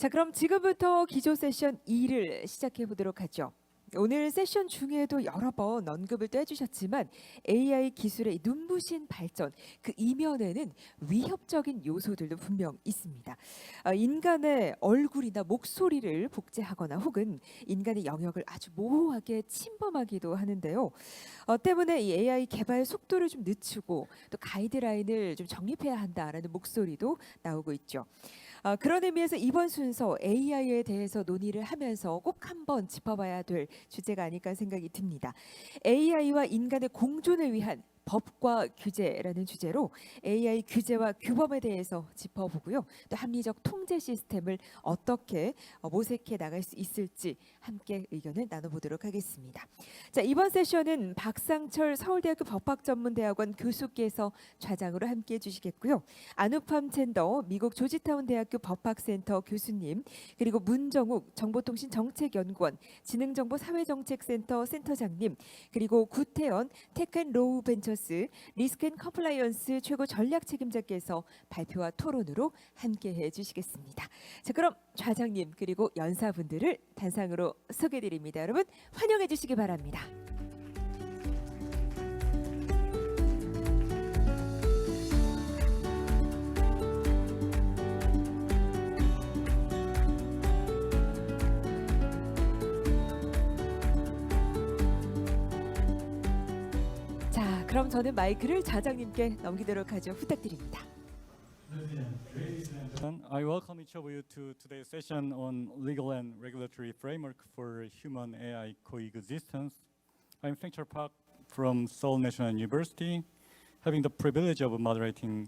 자, 그럼 지금부터 기조 세션 2를 시작해 보도록 하죠. 오늘 세션 중에도 여러 번 언급을 또 해주셨지만 AI 기술의 눈부신 발전, 그 이면에는 위협적인 요소들도 분명 있습니다. 인간의 얼굴이나 목소리를 복제하거나 혹은 인간의 영역을 아주 모호하게 침범하기도 하는데요. 때문에 이 AI 개발 속도를 좀 늦추고 또 가이드라인을 좀 정립해야 한다라는 목소리도 나오고 있죠. 그런 의미에서 이번 순서 AI에 대해서 논의를 하면서 꼭 한번 짚어봐야 될 주제가 아닐까 생각이 듭니다. AI와 인간의 공존을 위한 법과 규제라는 주제로 AI 규제와 규범에 대해서 짚어보고요. 또 합리적 통제 시스템을 어떻게 모색해 나갈 수 있을지 함께 의견을 나눠보도록 하겠습니다. 자, 이번 세션은 박상철 서울대학교 법학전문대학원 교수께서 좌장으로 함께해 주시겠고요. 안우팜 챈더 미국 조지타운대학교 법학센터 교수님, 그리고 문정욱 정보통신정책연구원 지능정보사회정책센터 센터장님, 그리고 구태연 테크앤로벤처스 리스크&컴플라이언스 최고전략책임자께서 발표와 토론으로 함께해 주시겠습니다. 자, 그럼 좌장님 그리고 연사분들을 단상으로 소개드립니다. 여러분 환영해 주시기 바랍니다. 그럼 저는 마이크를 좌장님께 넘기도록 하죠. 부탁드립니다. I welcome each of you to today's session on legal and regulatory framework for human AI coexistence. I'm Sang-Chul Park from Seoul National University, having the privilege of moderating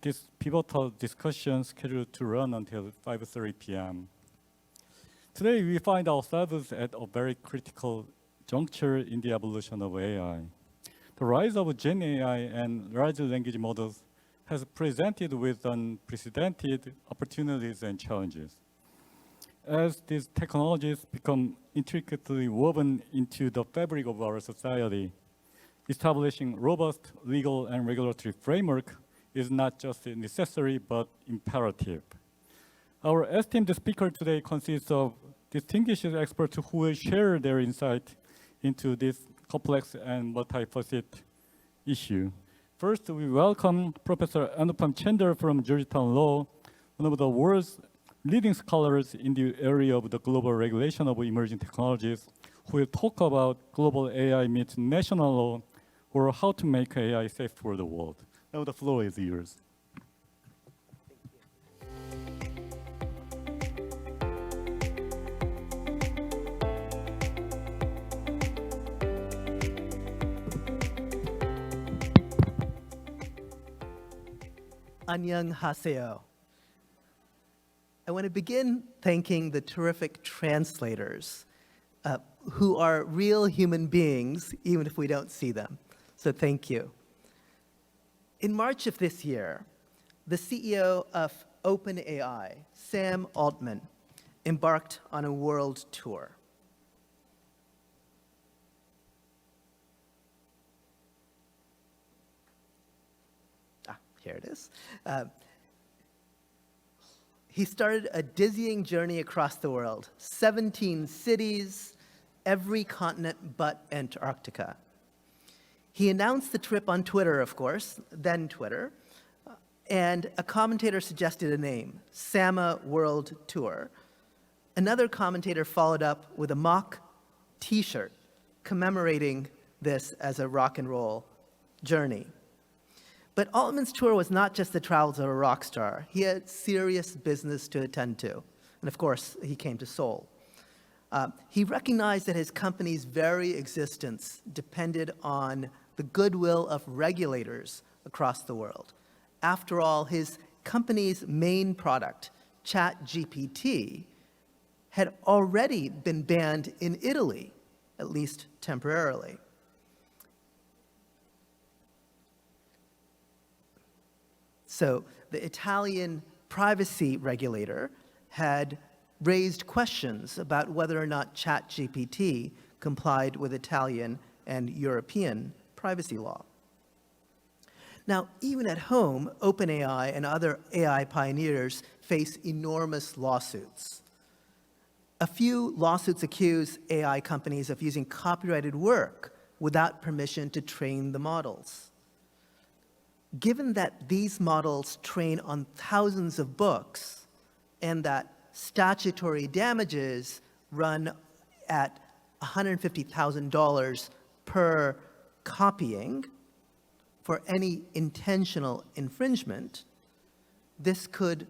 this pivotal discussion scheduled to run until 5:30 p.m. Today we find ourselves at a very critical juncture in the evolution of AI. The rise of Gen AI and large language models has presented with unprecedented opportunities and challenges. As these technologies become intricately woven into the fabric of our society, establishing robust legal and regulatory framework is not just necessary but imperative. Our esteemed speaker today consists of distinguished experts who will share their insight into this complex and multifaceted issue. First, we welcome Professor Anupam Chandra from Georgetown Law, one of the world's leading scholars in the area of the global regulation of emerging technologies, who will talk about global AI meets national law, or how to make AI safe for the world. Now the floor is yours. 안녕하세요. I want to begin thanking the terrific translators who are real human beings, even if we don't see them. So thank you. In March of this year, the CEO of OpenAI, Sam Altman, embarked on a world tour. Here it is. He started a dizzying journey across the world, 17 cities, every continent but Antarctica. He announced the trip on Twitter, of course, then Twitter, and a commentator suggested a name, Sama World Tour. Another commentator followed up with a mock t-shirt commemorating this as a rock and roll journey. But Altman's tour was not just the travels of a rock star. He had serious business to attend to. And of course, he came to Seoul. He recognized that his company's very existence depended on the goodwill of regulators across the world. After all, his company's main product, ChatGPT, had already been banned in Italy, at least temporarily. So the Italian privacy regulator had raised questions about whether or not ChatGPT complied with Italian and European privacy law. Now, even at home, OpenAI and other AI pioneers face enormous lawsuits. A few lawsuits accuse AI companies of using copyrighted work without permission to train the models. Given that these models train on thousands of books and that statutory damages run at $150,000 per copying for any intentional infringement, this could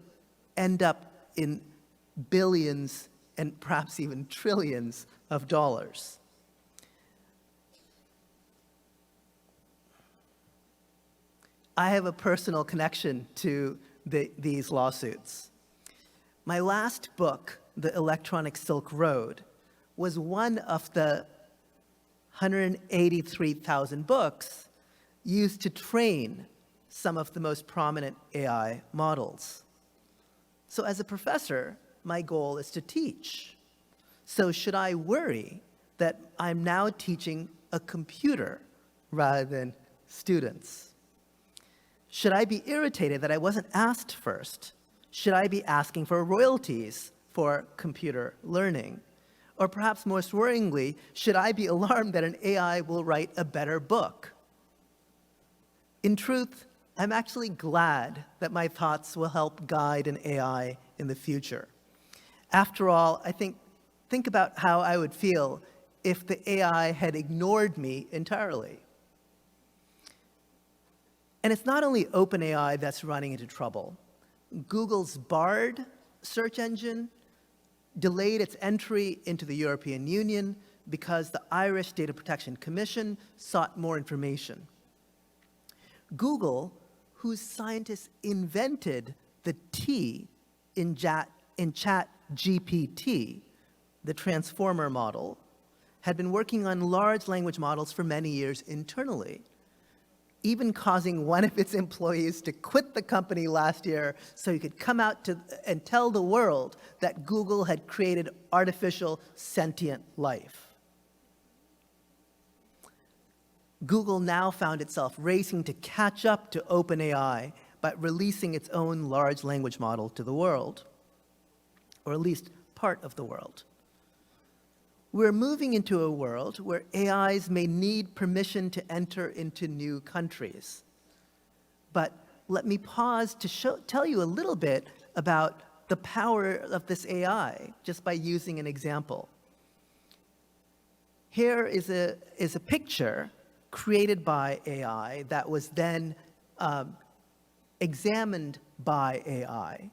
end up in billions and perhaps even trillions of dollars. I have a personal connection to these lawsuits. My last book, The Electronic Silk Road, was one of the 183,000 books used to train some of the most prominent AI models. So as a professor, my goal is to teach. So should I worry that I'm now teaching a computer rather than students? Should I be irritated that I wasn't asked first? Should I be asking for royalties for computer learning? Or perhaps most worryingly, should I be alarmed that an AI will write a better book? In truth, I'm actually glad that my thoughts will help guide an AI in the future. After all, I think about how I would feel if the AI had ignored me entirely. And it's not only OpenAI that's running into trouble. Google's Bard search engine delayed its entry into the European Union because the Irish Data Protection Commission sought more information. Google, whose scientists invented the T in ChatGPT, the transformer model, had been working on large language models for many years internally, even causing one of its employees to quit the company last year so he could come out and tell the world that Google had created artificial sentient life. Google now found itself racing to catch up to OpenAI by releasing its own large language model to the world, or at least part of the world. We're moving into a world where AIs may need permission to enter into new countries. But let me pause to tell you a little bit about the power of this AI, just by using an example. Here is a picture created by AI that was then examined by AI.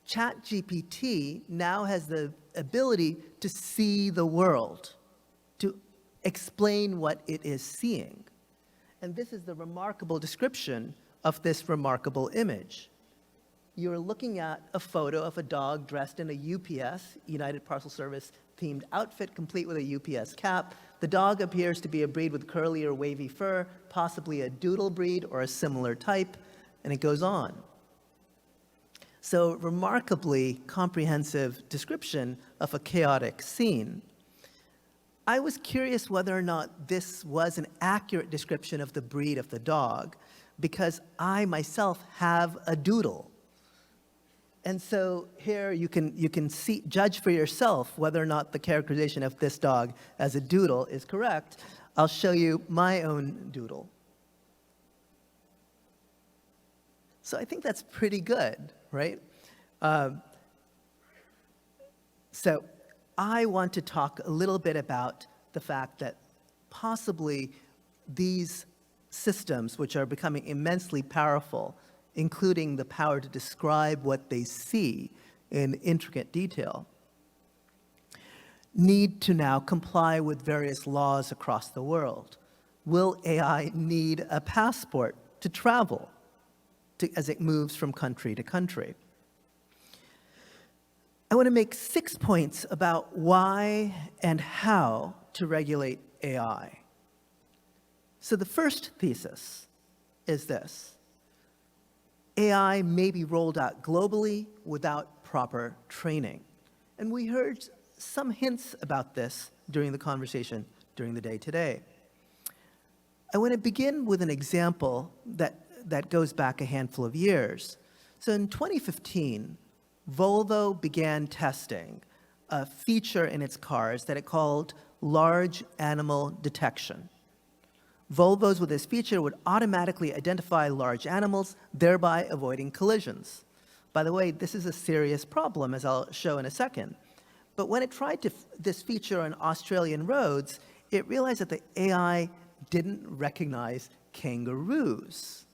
ChatGPT now has the ability to see the world, to explain what it is seeing. And this is the remarkable description of this remarkable image. You're looking at a photo of a dog dressed in a UPS, United Parcel Service, themed outfit, complete with a UPS cap. The dog appears to be a breed with curly or wavy fur, possibly a doodle breed or a similar type, and it goes on. So, remarkably comprehensive description of a chaotic scene. I was curious whether or not this was an accurate description of the breed of the dog, because I myself have a doodle. And so here you can judge for yourself whether or not the characterization of this dog as a doodle is correct. I'll show you my own doodle. So I think that's pretty good, right? So I want to talk a little bit about the fact that possibly these systems, which are becoming immensely powerful, including the power to describe what they see in intricate detail, need to now comply with various laws across the world. Will AI need a passport to travel as it moves from country to country? I want to make 6 points about why and how to regulate AI. So the first thesis is this: AI may be rolled out globally without proper training. And we heard some hints about this during the conversation during the day today. I want to begin with an example that goes back a handful of years. So in 2015, Volvo began testing a feature in its cars that it called large animal detection. Volvos with this feature would automatically identify large animals, thereby avoiding collisions. By the way, this is a serious problem, as I'll show in a second. But when it tried this feature on Australian roads, it realized that the AI didn't recognize kangaroos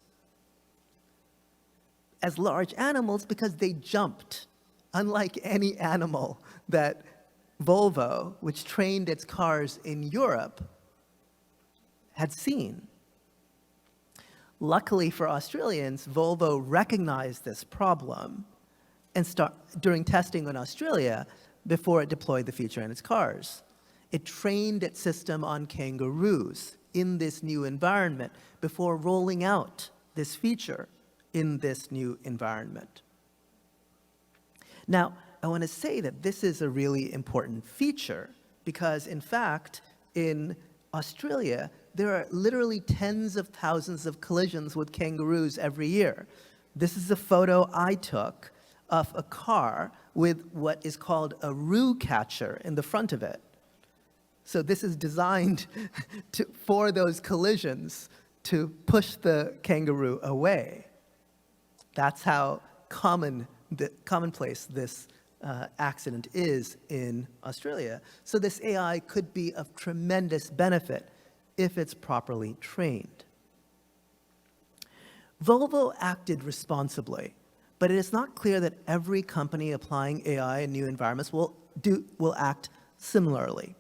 as large animals because they jumped, unlike any animal that Volvo, which trained its cars in Europe, had seen. Luckily for Australians, Volvo recognized this problem and during testing in Australia before it deployed the feature in its cars. It trained its system on kangaroos in this new environment before rolling out this feature in this new environment. Now, I want to say that this is a really important feature because, in fact, in Australia, there are literally tens of thousands of collisions with kangaroos every year. This is a photo I took of a car with what is called a roo catcher in the front of it. So this is designed for those collisions to push the kangaroo away. That's how commonplace this accident is in Australia. So this AI could be of tremendous benefit if it's properly trained. Volvo acted responsibly, but it is not clear that every company applying AI in new environments will act similarly,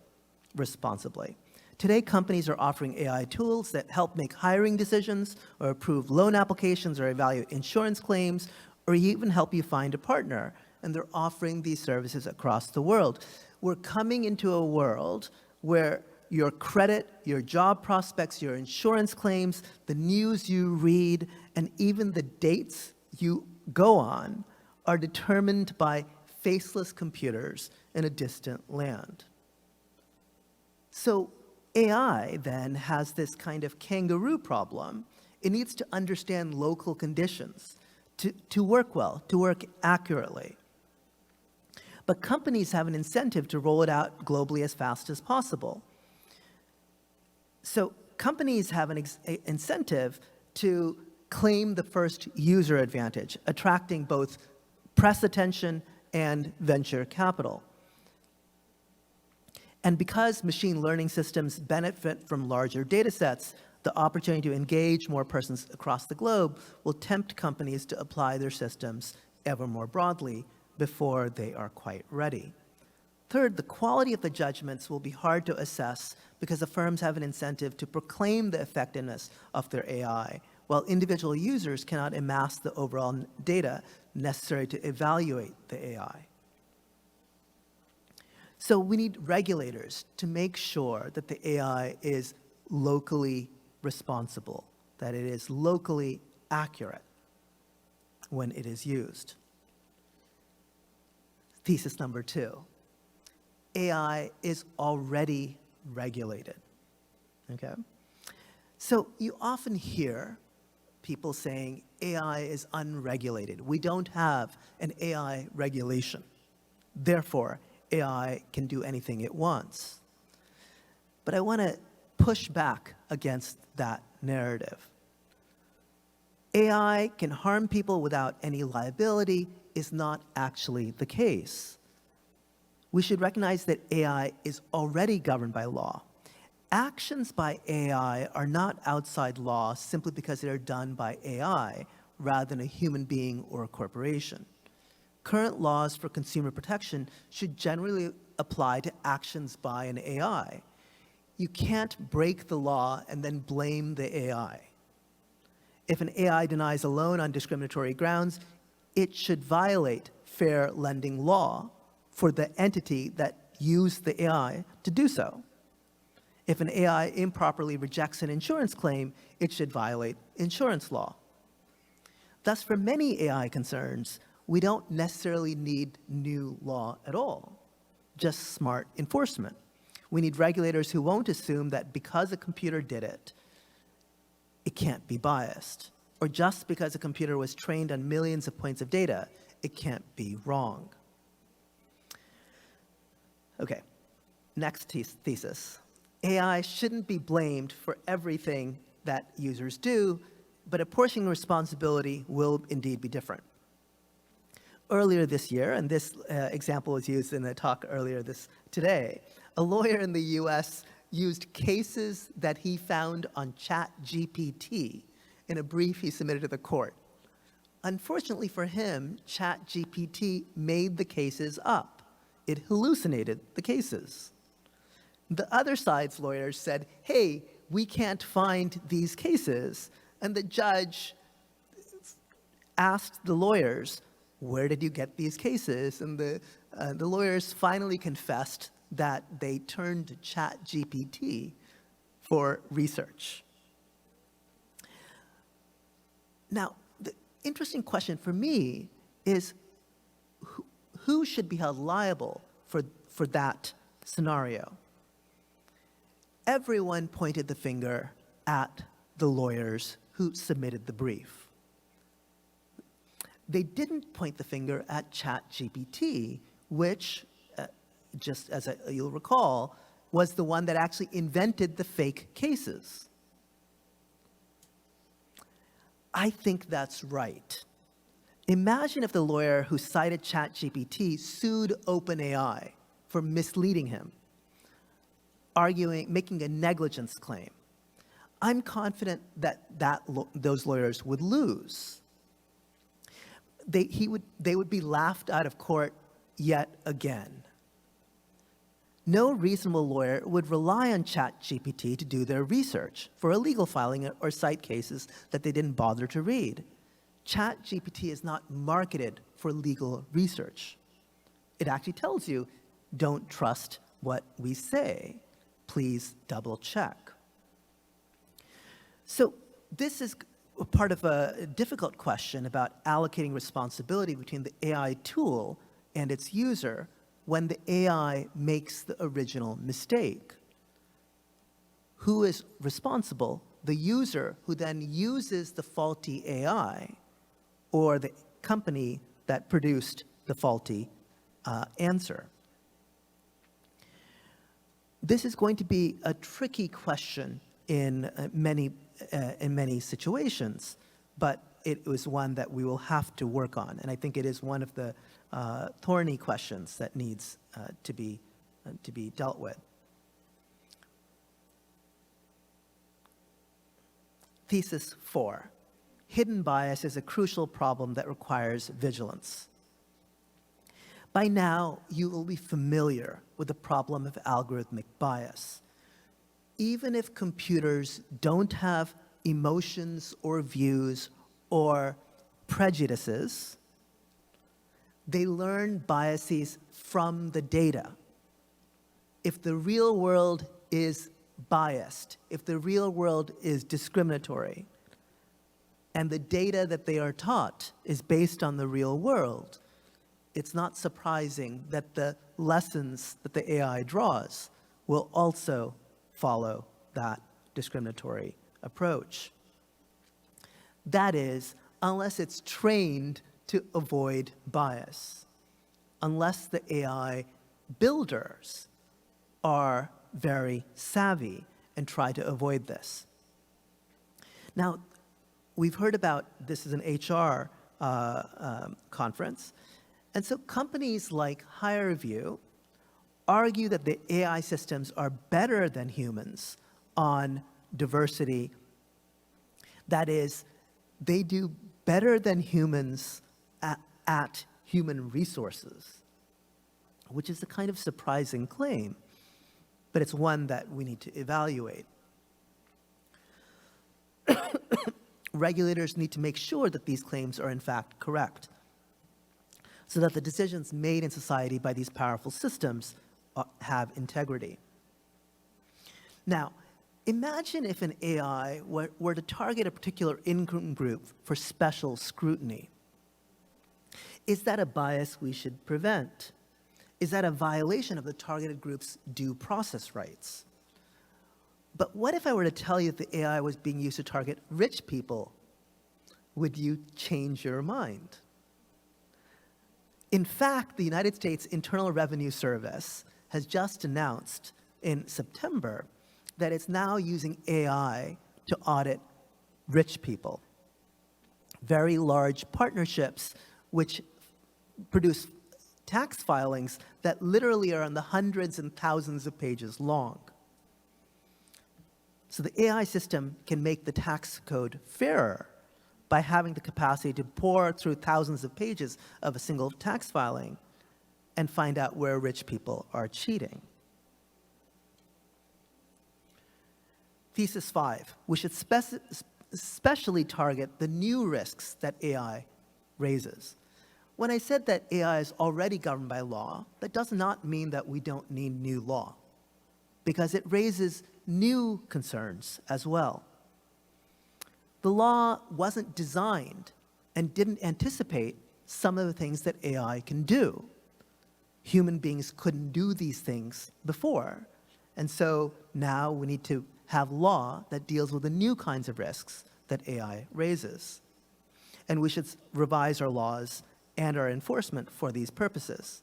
responsibly. Today, companies are offering AI tools that help make hiring decisions or approve loan applications or evaluate insurance claims or even help you find a partner. And they're offering these services across the world. We're coming into a world where your credit, your job prospects, your insurance claims, the news you read, and even the dates you go on are determined by faceless computers in a distant land. So AI then has this kind of kangaroo problem. It needs to understand local conditions to work well, to work accurately. But companies have an incentive to roll it out globally as fast as possible. So companies have an incentive to claim the first user advantage, attracting both press attention and venture capital. And because machine learning systems benefit from larger data sets, the opportunity to engage more persons across the globe will tempt companies to apply their systems ever more broadly before they are quite ready. Third, the quality of the judgments will be hard to assess because the firms have an incentive to proclaim the effectiveness of their AI, while individual users cannot amass the overall data necessary to evaluate the AI. So we need regulators to make sure that the AI is locally responsible, that it is locally accurate when it is used. Thesis number 2. AI is already regulated. Okay? So you often hear people saying AI is unregulated. We don't have an AI regulation. Therefore, AI can do anything it wants. But I want to push back against that narrative. AI can harm people without any liability is not actually the case. We should recognize that AI is already governed by law. Actions by AI are not outside law simply because they are done by AI rather than a human being or a corporation. Current laws for consumer protection should generally apply to actions by an AI. You can't break the law and then blame the AI. If an AI denies a loan on discriminatory grounds, it should violate fair lending law for the entity that used the AI to do so. If an AI improperly rejects an insurance claim, it should violate insurance law. Thus, for many AI concerns, we don't necessarily need new law at all, just smart enforcement. We need regulators who won't assume that because a computer did it, it can't be biased. Or just because a computer was trained on millions of points of data, it can't be wrong. Okay, next thesis. AI shouldn't be blamed for everything that users do, but apportioning responsibility will indeed be different. Earlier this year, and this example was used in the talk earlier today, a lawyer in the US used cases that he found on ChatGPT in a brief he submitted to the court. Unfortunately for him, ChatGPT made the cases up. It hallucinated the cases. The other side's lawyers said, hey, we can't find these cases. And the judge asked the lawyers, where did you get these cases? And the lawyers finally confessed that they turned to ChatGPT for research. Now, the interesting question for me is who should be held liable for that scenario? Everyone pointed the finger at the lawyers who submitted the brief. They didn't point the finger at ChatGPT, which, just as you'll recall, was the one that actually invented the fake cases. I think that's right. Imagine if the lawyer who cited ChatGPT sued OpenAI for misleading him, making a negligence claim. I'm confident that those lawyers would lose. They would be laughed out of court yet again. No reasonable lawyer would rely on ChatGPT to do their research for a legal filing or cite cases that they didn't bother to read. ChatGPT is not marketed for legal research. It actually tells you, don't trust what we say. Please double check. So this is part of a difficult question about allocating responsibility between the AI tool and its user when the AI makes the original mistake. Who is responsible? The user who then uses the faulty AI, or the company that produced the faulty answer? This is going to be a tricky question in many situations, but it was one that we will have to work on, and I think it is one of the thorny questions that needs to be dealt with. Thesis 4. Hidden bias is a crucial problem that requires vigilance. By now, you will be familiar with the problem of algorithmic bias. Even if computers don't have emotions or views or prejudices, they learn biases from the data. If the real world is biased, if the real world is discriminatory, and the data that they are taught is based on the real world, it's not surprising that the lessons that the AI draws will also follow that discriminatory approach. That is, unless it's trained to avoid bias, unless the AI builders are very savvy and try to avoid this. Now, we've heard about this as an HR conference, and so companies like HireVue argue that the AI systems are better than humans on diversity. That is, they do better than humans at human resources, which is a kind of surprising claim, but it's one that we need to evaluate. Regulators need to make sure that these claims are in fact correct, so that the decisions made in society by these powerful systems have integrity. Now, imagine if an AI were to target a particular income group for special scrutiny. Is that a bias we should prevent? Is that a violation of the targeted group's due process rights? But what if I were to tell you that the AI was being used to target rich people? Would you change your mind? In fact, the United States Internal Revenue Service has just announced in September that it's now using AI to audit rich people. Very large partnerships which produce tax filings that literally are in the hundreds and thousands of pages long. So the AI system can make the tax code fairer by having the capacity to pore through thousands of pages of a single tax filing and find out where rich people are cheating. Thesis 5, we should especially target the new risks that AI raises. When I said that AI is already governed by law, that does not mean that we don't need new law, because it raises new concerns as well. The law wasn't designed and didn't anticipate some of the things that AI can do. Human beings couldn't do these things before, and so now we need to have law that deals with the new kinds of risks that AI raises. And we should revise our laws and our enforcement for these purposes.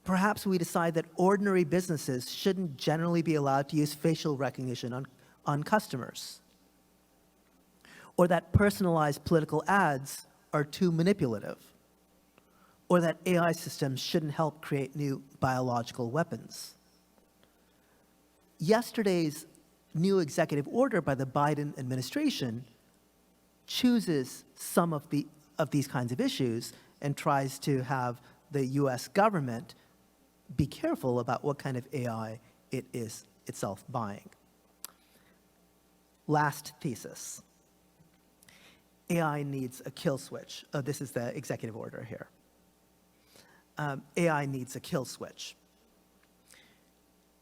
Perhaps we decide that ordinary businesses shouldn't generally be allowed to use facial recognition on customers, or that personalized political ads are too manipulative, or that AI systems shouldn't help create new biological weapons. Yesterday's new executive order by the Biden administration chooses some of these kinds of issues and tries to have the US government be careful about what kind of AI it is itself buying. Last thesis. AI needs a kill switch. Oh, this is the executive order here. AI needs a kill switch.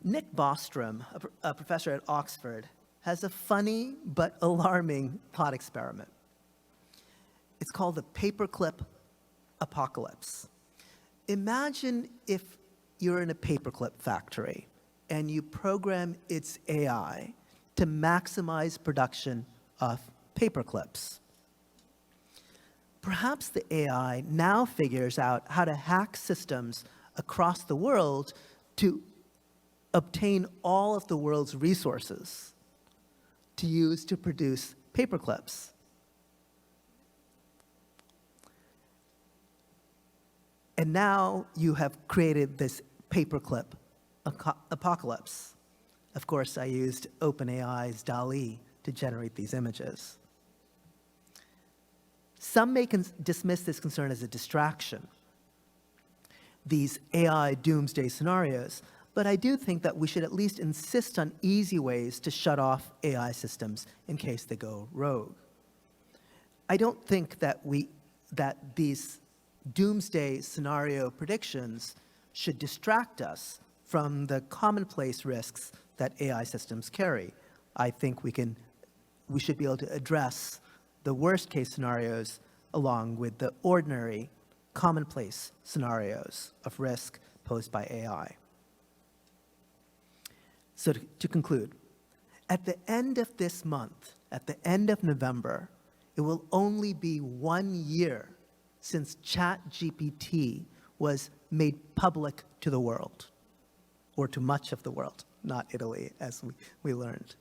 Nick Bostrom, a professor at Oxford, has a funny but alarming thought experiment. It's called the paperclip apocalypse. Imagine if you're in a paperclip factory and you program its AI to maximize production of paperclips. Perhaps the AI now figures out how to hack systems across the world to obtain all of the world's resources to use to produce paperclips. And now you have created this paperclip apocalypse. Of course, I used OpenAI's DALL-E to generate these images. Some may dismiss this concern as a distraction, these AI doomsday scenarios, but I do think that we should at least insist on easy ways to shut off AI systems in case they go rogue. I don't think that these doomsday scenario predictions should distract us from the commonplace risks that AI systems carry. I think we should be able to address the worst case scenarios along with the ordinary commonplace scenarios of risk posed by AI. So to conclude, at the end of this month, at the end of November, it will only be 1 year since ChatGPT was made public to the world, or to much of the world, not Italy, as we learned.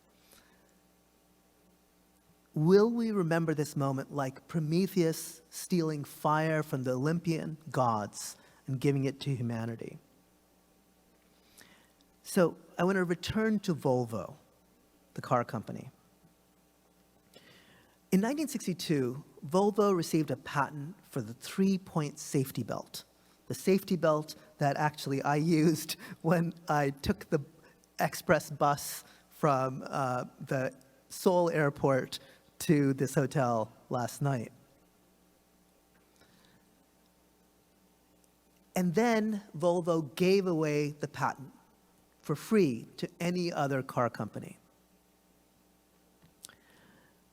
Will we remember this moment like Prometheus stealing fire from the Olympian gods and giving it to humanity? So I want to return to Volvo, the car company. In 1962, Volvo received a patent for the 3-point safety belt, the safety belt that actually I used when I took the express bus from the Seoul airport to this hotel last night. And then Volvo gave away the patent for free to any other car company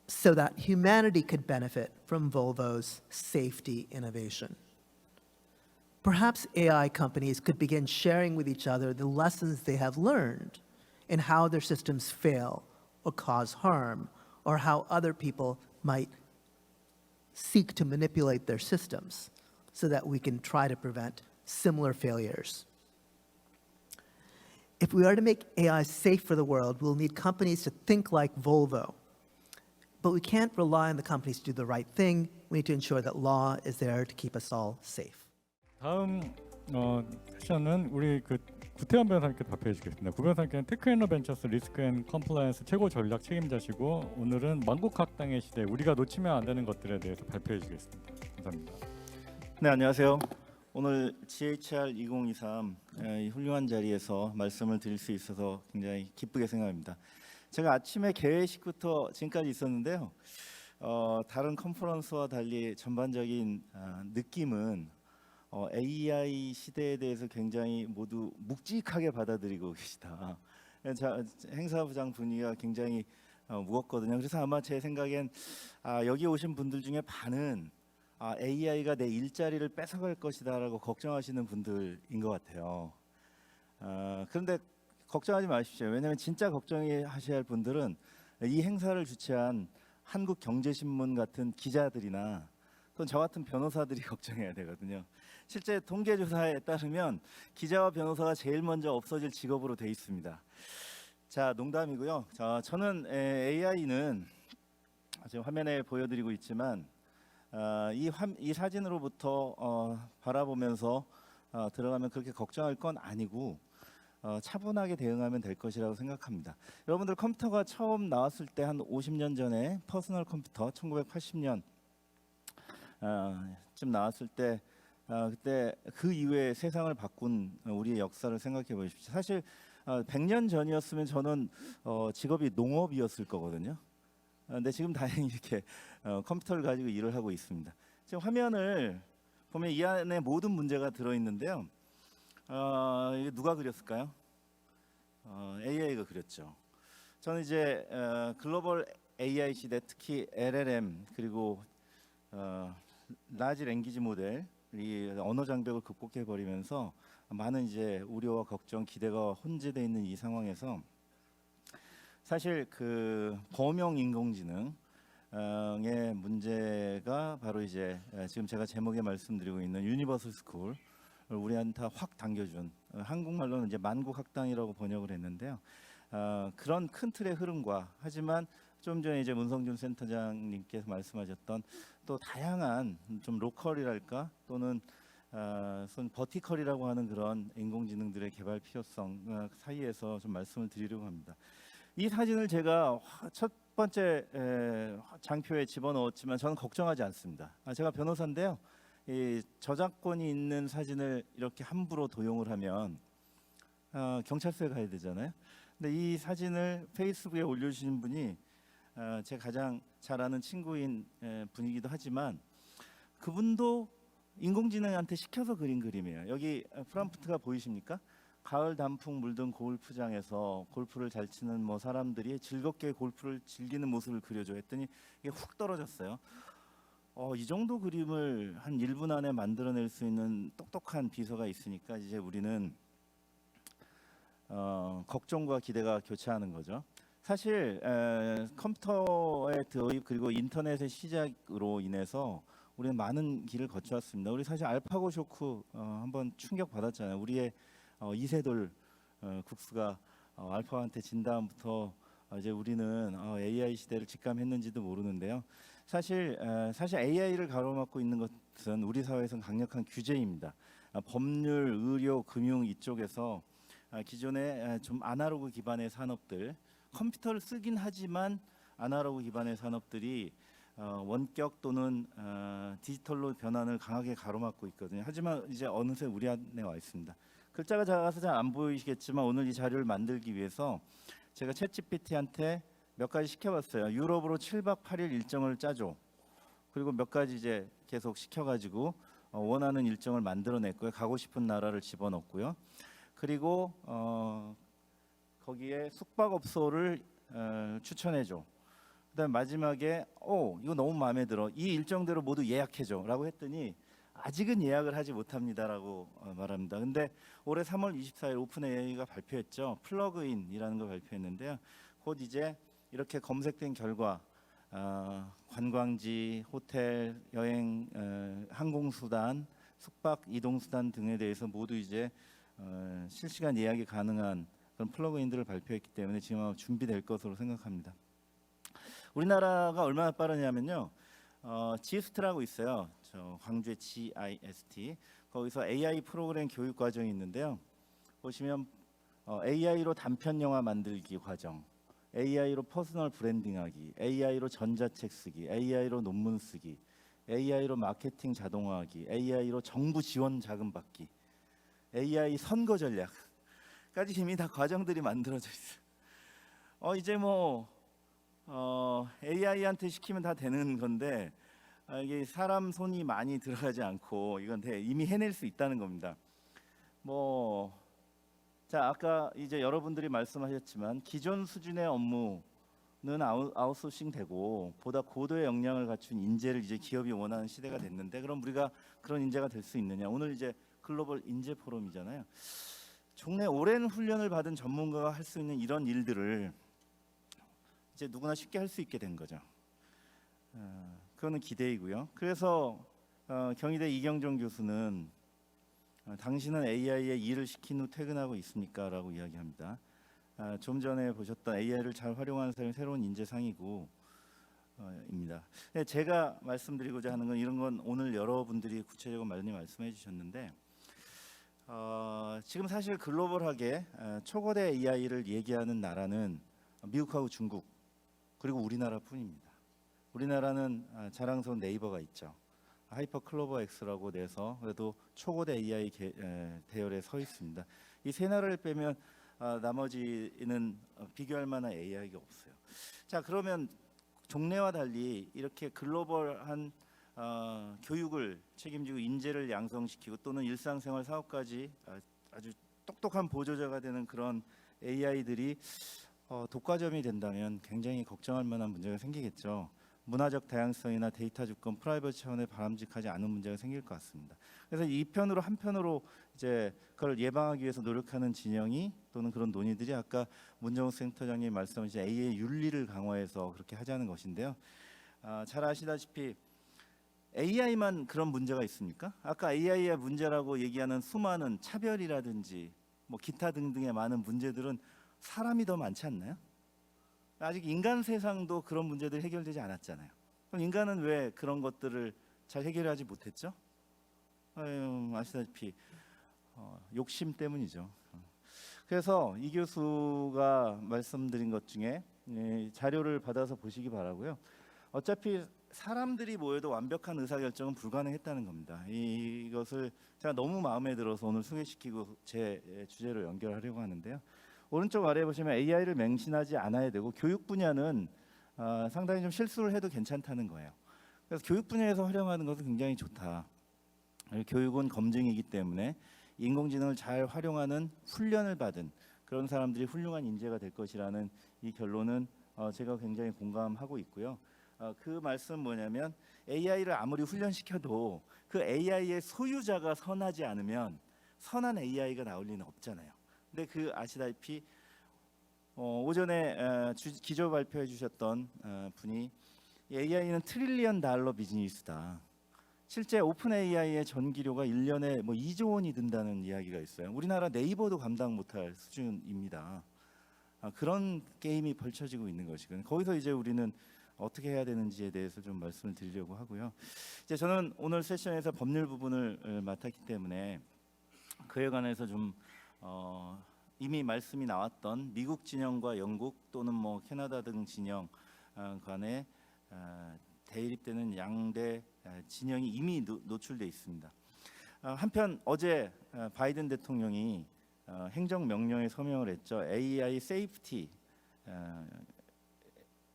so that humanity could benefit from Volvo's safety innovation. Perhaps AI companies could begin sharing with each other the lessons they have learned in how their systems fail or cause harm, or how other people might seek to manipulate their systems so that we can try to prevent similar failures. If we are to make AI safe for the world, we'll need companies to think like Volvo. But we can't rely on the companies to do the right thing. We need to ensure that law is there to keep us all safe. 다음 세션은 우리 구태현 변호사님께 답해 주시겠습니다. 구 변호사님께는 테크앤로벤처스 리스크&컴플라이언스 최고전략책임자시고 오늘은 만국학당의 시대 우리가 놓치면 안 되는 것들에 대해서 발표해 주시겠습니다. 감사합니다. 네, 안녕하세요. 오늘 GHR 2023 이 훌륭한 자리에서 말씀을 드릴 수 있어서 굉장히 기쁘게 생각합니다. 제가 아침에 개회식부터 지금까지 있었는데요. 다른 컨퍼런스와 달리 전반적인 느낌은 AI 시대에 대해서 굉장히 모두 묵직하게 받아들이고 계시다. 행사부장 분위기가 굉장히 무겁거든요. 그래서 아마 제 생각엔 여기 오신 분들 중에 반은 AI가 내 일자리를 뺏어갈 것이다라고 걱정하시는 분들인 것 같아요. 그런데 걱정하지 마십시오. 왜냐하면 진짜 걱정하셔야 할 분들은 이 행사를 주최한 한국경제신문 같은 기자들이나 또는 저 같은 변호사들이 걱정해야 되거든요. 실제 통계조사에 따르면 기자와 변호사가 제일 먼저 없어질 직업으로 돼 있습니다. 자, 농담이고요. 저는 AI는 지금 화면에 보여드리고 있지만 이 사진으로부터 바라보면서 들어가면 그렇게 걱정할 건 아니고 차분하게 대응하면 될 것이라고 생각합니다. 여러분들 컴퓨터가 처음 나왔을 때 한 50년 전에 퍼스널 컴퓨터 1980년 쯤 나왔을 때 그때 그 이후에 세상을 바꾼 우리의 역사를 생각해 보십시오. 사실 100년 전이었으면 저는 직업이 농업이었을 거거든요. 근데 지금 다행히 이렇게 컴퓨터를 가지고 일을 하고 있습니다. 지금 화면을 보면 이 안에 모든 문제가 들어있는데요. 이게 누가 그렸을까요? AI가 그렸죠. 저는 이제 글로벌 AI 시대, 특히 LLM 그리고 라지 랭귀지 모델이 언어 장벽을 극복해 버리면서 많은 이제 우려와 걱정, 기대가 혼재되어 있는 이 상황에서 사실 그 범용 인공지능의 문제가 바로 이제 지금 제가 제목에 말씀드리고 있는 유니버설 스쿨 우리한테 확 당겨준 한국말로는 이제 만국학당이라고 번역을 했는데요. 그런 큰 틀의 흐름과 하지만 좀 전에 이제 문성준 센터장님께서 말씀하셨던 또 다양한 좀 로컬이랄까 또는 버티컬이라고 하는 그런 인공지능들의 개발 필요성 사이에서 좀 말씀을 드리려고 합니다. 이 사진을 제가 첫 번째 장표에 집어넣었지만 저는 걱정하지 않습니다. 제가 변호사인데요. 이 저작권이 있는 사진을 이렇게 함부로 도용을 하면 경찰서에 가야 되잖아요. 근데 이 사진을 페이스북에 올려주신 분이 제 가장 잘 아는 친구인 분이기도 하지만 그분도 인공지능한테 시켜서 그린 그림이에요. 여기 프롬프트가 보이십니까? 가을 단풍 물든 골프장에서 골프를 잘 치는 사람들이 즐겁게 골프를 즐기는 모습을 그려줘 했더니 이게 훅 떨어졌어요. 이 정도 그림을 한 1분 안에 만들어낼 수 있는 똑똑한 비서가 있으니까 이제 우리는 걱정과 기대가 교차하는 거죠. 사실 컴퓨터의 도입 그리고 인터넷의 시작으로 인해서 우리는 많은 길을 거쳐왔습니다. 우리 사실 알파고 쇼크 한번 충격 받았잖아요. 우리의 이세돌 국수가 알파한테 진 다음부터 이제 우리는 AI 시대를 직감했는지도 모르는데요. 사실 AI를 가로막고 있는 것은 우리 사회에서는 강력한 규제입니다. 법률, 의료, 금융 이쪽에서 기존의 좀 아날로그 기반의 산업들, 컴퓨터를 쓰긴 하지만 아날로그 기반의 산업들이 원격 또는 디지털로 변환을 강하게 가로막고 있거든요. 하지만 이제 어느새 우리 안에 와 있습니다. 글자가 작아서 잘 안 보이시겠지만 오늘 이 자료를 만들기 위해서 제가 챗GPT한테 몇 가지 시켜봤어요. 유럽으로 7박 8일 일정을 짜줘. 그리고 몇 가지 이제 계속 시켜가지고 원하는 일정을 만들어냈고요. 가고 싶은 나라를 집어넣고요. 그리고 거기에 숙박업소를 추천해줘. 그다음 마지막에 이거 너무 마음에 들어. 이 일정대로 모두 예약해줘 라고 했더니 아직은 예약을 하지 못합니다라고 말합니다. 근데 올해 3월 24일 오픈 AI가 발표했죠. 플러그인이라는 걸 발표했는데요. 곧 이제 이렇게 검색된 결과 관광지, 호텔, 여행, 항공수단, 숙박, 이동수단 등에 대해서 모두 이제 실시간 예약이 가능한 그런 플러그인들을 발표했기 때문에 지금 아마 준비될 것으로 생각합니다. 우리나라가 얼마나 빠르냐면요. GIST라고 있어요. 저 광주의 GIST. 거기서 AI 프로그램 교육 과정이 있는데요. 보시면 AI로 단편 영화 만들기 과정, AI로 퍼스널 브랜딩하기, AI로 전자책 쓰기, AI로 논문 쓰기, AI로 마케팅 자동화하기, AI로 정부 지원 자금 받기, AI 선거 전략까지 이미 다 과정들이 만들어져 있어요. 이제 뭐 AI한테 시키면 다 되는 건데 이게 사람 손이 많이 들어가지 않고 이건 이미 해낼 수 있다는 겁니다. 자, 아까 이제 여러분들이 말씀하셨지만 기존 수준의 업무는 아웃소싱 되고 보다 고도의 역량을 갖춘 인재를 이제 기업이 원하는 시대가 됐는데, 그럼 우리가 그런 인재가 될 수 있느냐? 오늘 이제 글로벌 인재 포럼이잖아요. 종래 오랜 훈련을 받은 전문가가 할 수 있는 이런 일들을 이제 누구나 쉽게 할 수 있게 된 거죠. 그거는 기대이고요. 그래서 경희대 이경정 교수는 당신은 AI에 일을 시킨 후 퇴근하고 있습니까? 라고 이야기합니다. 좀 전에 보셨던 AI를 잘 활용하는 사람이 새로운 인재상이고 입니다. 제가 말씀드리고자 하는 건 이런 건 오늘 여러분들이 구체적으로 많이 말씀해 주셨는데 지금 사실 글로벌하게 초거대 AI를 얘기하는 나라는 미국하고 중국 그리고 우리나라뿐입니다. 우리나라는 자랑스러운 네이버가 있죠. 하이퍼 클로버 X라고 내서 그래도 초고대 AI 대열에 서 있습니다. 이 세 나라를 빼면 나머지는 비교할 만한 AI가 없어요. 자, 그러면 종래와 달리 이렇게 글로벌한 교육을 책임지고 인재를 양성시키고 또는 일상생활 사업까지 아주 똑똑한 보조자가 되는 그런 AI들이 독과점이 된다면 굉장히 걱정할 만한 문제가 생기겠죠. 문화적 다양성이나 데이터 주권, 프라이버시 차원의 바람직하지 않은 문제가 생길 것 같습니다. 그래서 한편으로 이제 그걸 예방하기 위해서 노력하는 진영이 또는 그런 논의들이 아까 문정욱 센터장님 말씀하신 AI 윤리를 강화해서 그렇게 하자는 것인데요. 잘 아시다시피 AI만 그런 문제가 있습니까? 아까 AI의 문제라고 얘기하는 수많은 차별이라든지 뭐 기타 등등의 많은 문제들은 사람이 더 많지 않나요? 아직 인간 세상도 그런 문제들이 해결되지 않았잖아요. 그럼 인간은 왜 그런 것들을 잘 해결하지 못했죠? 아시다시피 욕심 때문이죠. 그래서 이 교수가 말씀드린 것 중에 자료를 받아서 보시기 바라고요. 어차피 사람들이 모여도 완벽한 의사결정은 불가능했다는 겁니다. 이것을 제가 너무 마음에 들어서 오늘 소개시키고 제 주제로 연결하려고 하는데요. 오른쪽 아래 보시면 AI를 맹신하지 않아야 되고 교육 분야는 상당히 좀 실수를 해도 괜찮다는 거예요. 그래서 교육 분야에서 활용하는 것은 굉장히 좋다. 교육은 검증이기 때문에 인공지능을 잘 활용하는 훈련을 받은 그런 사람들이 훌륭한 인재가 될 것이라는 이 결론은 제가 굉장히 공감하고 있고요. 그 말씀은 뭐냐면 AI를 아무리 훈련시켜도 그 AI의 소유자가 선하지 않으면 선한 AI가 나올 리는 없잖아요. 근데 아시다시피 오전에 기조 발표해 주셨던 분이 AI는 $1 트릴리언 비즈니스다. 실제 오픈 AI의 전기료가 1년에 2조 원이 든다는 이야기가 있어요. 우리나라 네이버도 감당 못할 수준입니다. 그런 게임이 펼쳐지고 있는 것이거든요. 거기서 이제 우리는 어떻게 해야 되는지에 대해서 좀 말씀을 드리려고 하고요. 이제 저는 오늘 세션에서 법률 부분을 맡았기 때문에 그에 관해서 좀 이미 말씀이 나왔던 미국 진영과 영국 또는 캐나다 등 진영 간에 대립되는 양대 진영이 이미 노출돼 있습니다. 한편 어제 바이든 대통령이 행정명령에 서명을 했죠. AI 세이프티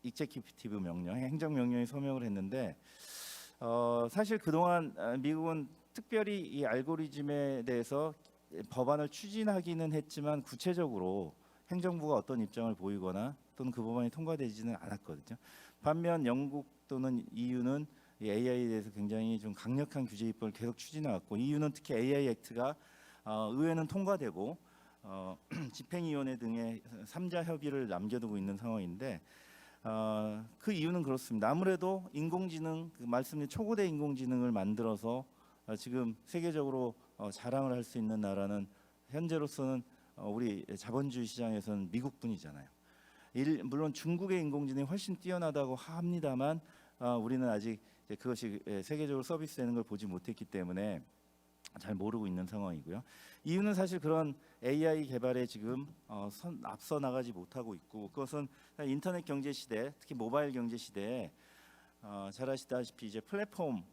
익제큐티브 명령, 행정명령에 서명을 했는데 사실 그동안 미국은 특별히 이 알고리즘에 대해서 법안을 추진하기는 했지만 구체적으로 행정부가 어떤 입장을 보이거나 또는 그 법안이 통과되지는 않았거든요. 반면 영국 또는 EU는 이 AI에 대해서 굉장히 좀 강력한 규제 입법을 계속 추진해 왔고, 이유는 특히 AI 액트가 의회는 통과되고 집행위원회 등의 3자 협의를 남겨두고 있는 상황인데, 그 이유는 그렇습니다. 아무래도 인공지능, 그 말씀드린 초고대 인공지능을 만들어서 지금 세계적으로 자랑을 할 수 있는 나라는 현재로서는 우리 자본주의 시장에서는 미국뿐이잖아요. 물론 중국의 인공지능이 훨씬 뛰어나다고 합니다만 우리는 아직 그것이 세계적으로 서비스되는 걸 보지 못했기 때문에 잘 모르고 있는 상황이고요. 이유는 사실 그런 AI 개발에 지금 앞서 나가지 못하고 있고, 그것은 인터넷 경제 시대, 특히 모바일 경제 시대에 잘 아시다시피 이제 플랫폼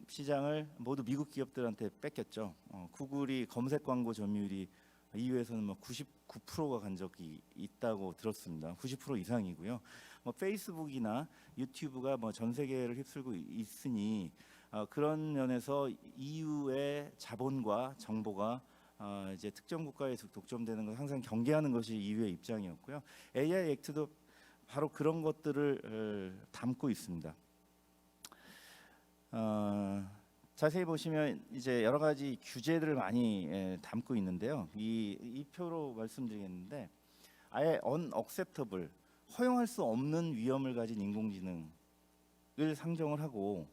시장을 모두 미국 기업들한테 뺏겼죠. 구글이 검색 광고 점유율이 EU에서는 뭐 99%가 간 적이 있다고 들었습니다. 90% 이상이고요. 뭐 페이스북이나 유튜브가 뭐 전 세계를 휩쓸고 있으니 그런 면에서 EU의 자본과 정보가 이제 특정 국가에 독점되는 걸 항상 경계하는 것이 EU의 입장이었고요. AI 액트도 바로 그런 것들을 담고 있습니다. 자세히 보시면 이제 여러 가지 규제들을 많이 담고 있는데요. 이 표로 말씀드리겠는데, 아예 unacceptable, 허용할 수 없는 위험을 가진 인공지능을 상정을 하고,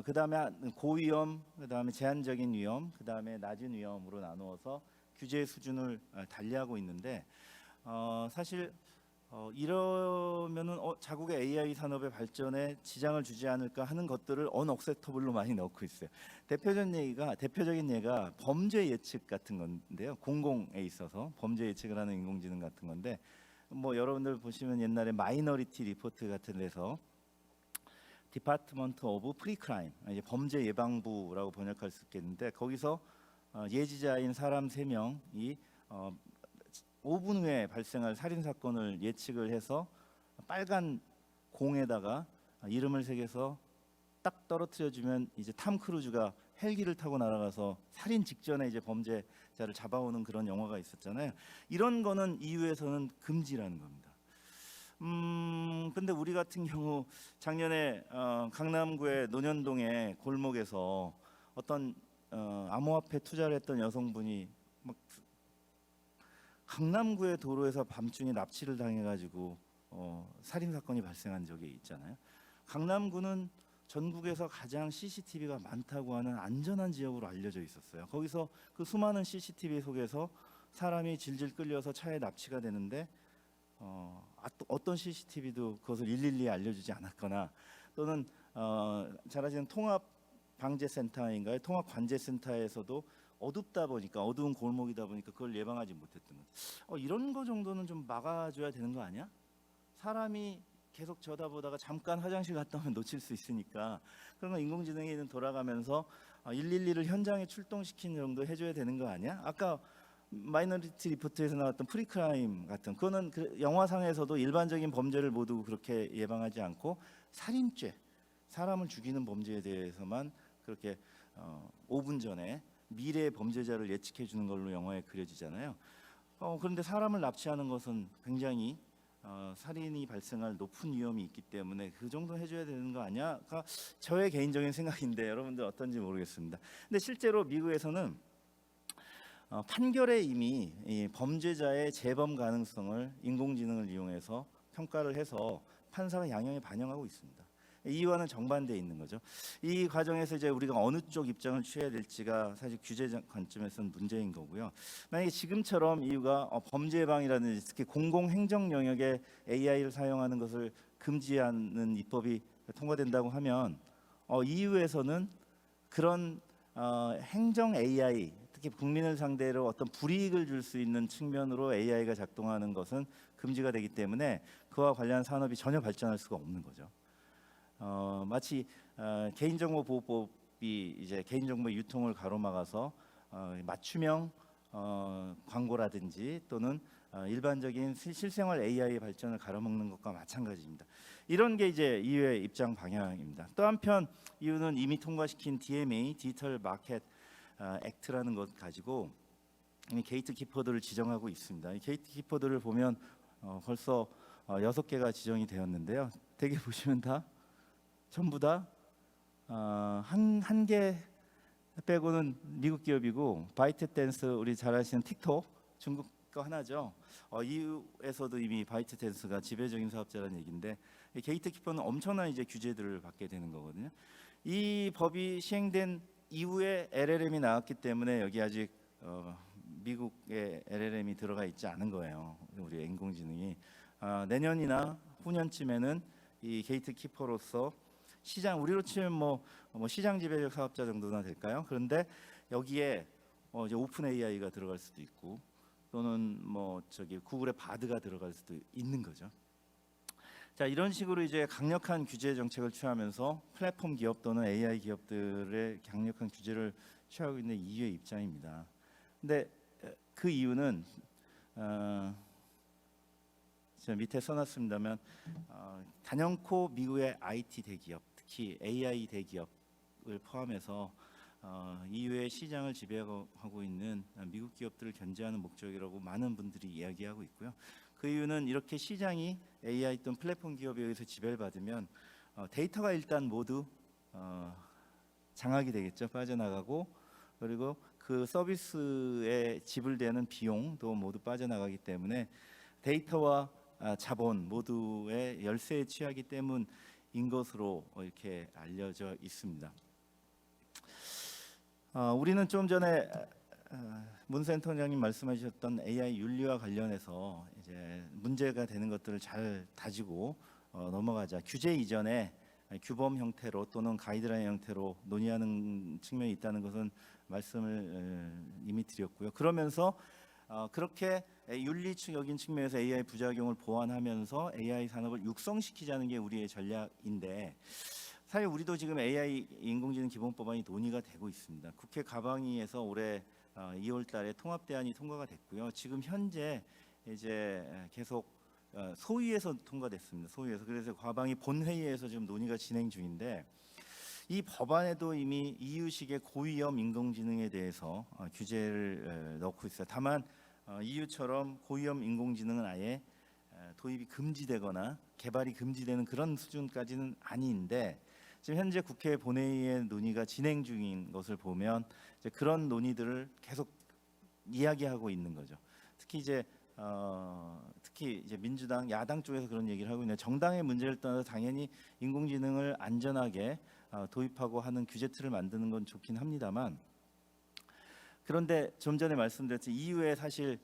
그 다음에 고위험, 그 다음에 제한적인 위험, 그 다음에 낮은 위험으로 나누어서 규제 수준을 달리하고 있는데, 사실 이러면은 자국의 AI 산업의 발전에 지장을 주지 않을까 하는 것들을 unacceptable로 많이 넣고 있어요. 대표적인 예가 범죄 예측 같은 건데요. 공공에 있어서 범죄 예측을 하는 인공지능 같은 건데, 뭐 여러분들 보시면 옛날에 마이너리티 리포트 같은 데서 디파트먼트 오브 프리크라임, 이제 범죄 예방부라고 번역할 수 있겠는데, 거기서 예지자인 사람 3명이 5분 후에 발생할 살인 사건을 예측을 해서 빨간 공에다가 이름을 새겨서 딱 떨어뜨려 주면 이제 탐 크루즈가 헬기를 타고 날아가서 살인 직전에 이제 범죄자를 잡아오는 그런 영화가 있었잖아요. 이런 거는 EU에서는 금지라는 겁니다. 근데 우리 같은 경우 작년에 강남구의 논현동의 골목에서 어떤 암호화폐 투자를 했던 여성분이 막 강남구의 도로에서 밤중에 납치를 당해가지고 살인 사건이 발생한 적이 있잖아요. 강남구는 전국에서 가장 CCTV가 많다고 하는 안전한 지역으로 알려져 있었어요. 거기서 그 수많은 CCTV 속에서 사람이 질질 끌려서 차에 납치가 되는데 어떤 CCTV도 그것을 112에 알려주지 않았거나, 또는 잘 아시는 통합방재센터인가요? 통합관제센터에서도 어둡다 보니까, 어두운 골목이다 보니까 그걸 예방하지 못했던 것. 이런 거 정도는 좀 막아줘야 되는 거 아니야? 사람이 계속 쳐다보다가 잠깐 화장실 갔다 오면 놓칠 수 있으니까 그런 거 인공지능이 돌아가면서 112를 현장에 출동시키는 정도 해줘야 되는 거 아니야? 아까 마이너리티 리포트에서 나왔던 프리크라임 같은, 그거는 그 영화상에서도 일반적인 범죄를 모두 그렇게 예방하지 않고 살인죄, 사람을 죽이는 범죄에 대해서만 그렇게 5분 전에 미래의 범죄자를 예측해 주는 걸로 영화에 그려지잖아요. 그런데 사람을 납치하는 것은 굉장히 살인이 발생할 높은 위험이 있기 때문에 그 정도 해줘야 되는 거 아니야가 저의 개인적인 생각인데, 여러분들 어떤지 모르겠습니다. 근데 실제로 미국에서는 판결에 이미 이 범죄자의 재범 가능성을 인공지능을 이용해서 평가를 해서 판사가 양형에 반영하고 있습니다. 이와는 정반대에 있는 거죠. 이 과정에서 이제 우리가 어느 쪽 입장을 취해야 될지가 사실 규제 관점에서는 문제인 거고요. 만약에 지금처럼 EU가 범죄 예방이라든지 특히 공공행정 영역에 AI를 사용하는 것을 금지하는 입법이 통과된다고 하면 EU에서는 그런 행정 AI, 특히 국민을 상대로 어떤 불이익을 줄 수 있는 측면으로 AI가 작동하는 것은 금지가 되기 때문에 그와 관련한 산업이 전혀 발전할 수가 없는 거죠. 마치 개인정보보호법이 이제 개인정보 유통을 가로막아서 맞춤형 광고라든지 또는 일반적인 실생활 AI 발전을 가로막는 것과 마찬가지입니다. 이런 게 이제 EU의 입장 방향입니다. 또 한편 EU는 이미 통과시킨 DMA, 디지털 마켓 액트라는 것 가지고 이미 게이트키퍼들을 지정하고 있습니다. 이 게이트키퍼들을 보면 벌써 6개가 지정이 되었는데요. 대개 보시면 다 전부 다 한 개 빼고는 미국 기업이고, 바이트댄스 우리 잘 아시는 틱톡 중국 거 하나죠. EU에서도 이미 바이트댄스가 지배적인 사업자라는 얘기인데, 이 게이트키퍼는 엄청난 이제 규제들을 받게 되는 거거든요. 이 법이 시행된 이후에 LLM이 나왔기 때문에 여기 아직 미국의 LLM이 들어가 있지 않은 거예요. 우리 인공지능이 내년이나 후년쯤에는 이 게이트키퍼로서 시장, 우리로 치면 뭐 시장 지배적 사업자 정도나 될까요? 그런데 여기에 이제 오픈 AI가 들어갈 수도 있고, 또는 뭐 저기 구글의 바드가 들어갈 수도 있는 거죠. 자, 이런 식으로 이제 강력한 규제 정책을 취하면서 플랫폼 기업 또는 AI 기업들의 강력한 규제를 취하고 있는 EU의 입장입니다. 근데 그 이유는 제가 밑에 써놨습니다만, 단연코 미국의 IT 대기업, 특히 AI 대기업을 포함해서 EU의 시장을 지배하고 있는 미국 기업들을 견제하는 목적이라고 많은 분들이 이야기하고 있고요. 그 이유는 이렇게 시장이 AI 또는 플랫폼 기업에 의해서 지배를 받으면 데이터가 일단 모두 장악이 되겠죠. 빠져나가고, 그리고 그 서비스에 지불되는 비용도 모두 빠져나가기 때문에 데이터와 자본 모두의 열세에 취하기 때문인 것으로 이렇게 알려져 있습니다. 우리는 좀 전에 문 센터장님 말씀하셨던 AI 윤리와 관련해서 이제 문제가 되는 것들을 잘 다지고 넘어가자. 규제 이전에 규범 형태로 또는 가이드라인 형태로 논의하는 측면이 있다는 것은 말씀을 이미 드렸고요. 그러면서 그렇게 윤리적인 측면에서 AI 부작용을 보완하면서 AI 산업을 육성시키자는 게 우리의 전략인데, 사실 우리도 지금 AI 인공지능 기본법안이 논의가 되고 있습니다. 국회 가방위에서 올해 2월 달에 통합대안이 통과가 됐고요. 지금 현재 이제 계속 소위에서 통과됐습니다. 소위에서. 그래서 과방위 본회의에서 지금 논의가 진행 중인데, 이 법안에도 이미 EU식의 고위험 인공지능에 대해서 규제를 넣고 있어요. 다만 EU처럼 고위험 인공지능은 아예 도입이 금지되거나 개발이 금지되는 그런 수준까지는 아닌데, 지금 현재 국회 본회의의 논의가 진행 중인 것을 보면 이제 그런 논의들을 계속 이야기하고 있는 거죠. 특히 이제 민주당 야당 쪽에서 그런 얘기를 하고 있는데, 정당의 문제를 떠나서 당연히 인공지능을 안전하게 도입하고 하는 규제 틀을 만드는 건 좋긴 합니다만, 그런데 좀 전에 말씀드렸듯이 EU의 사실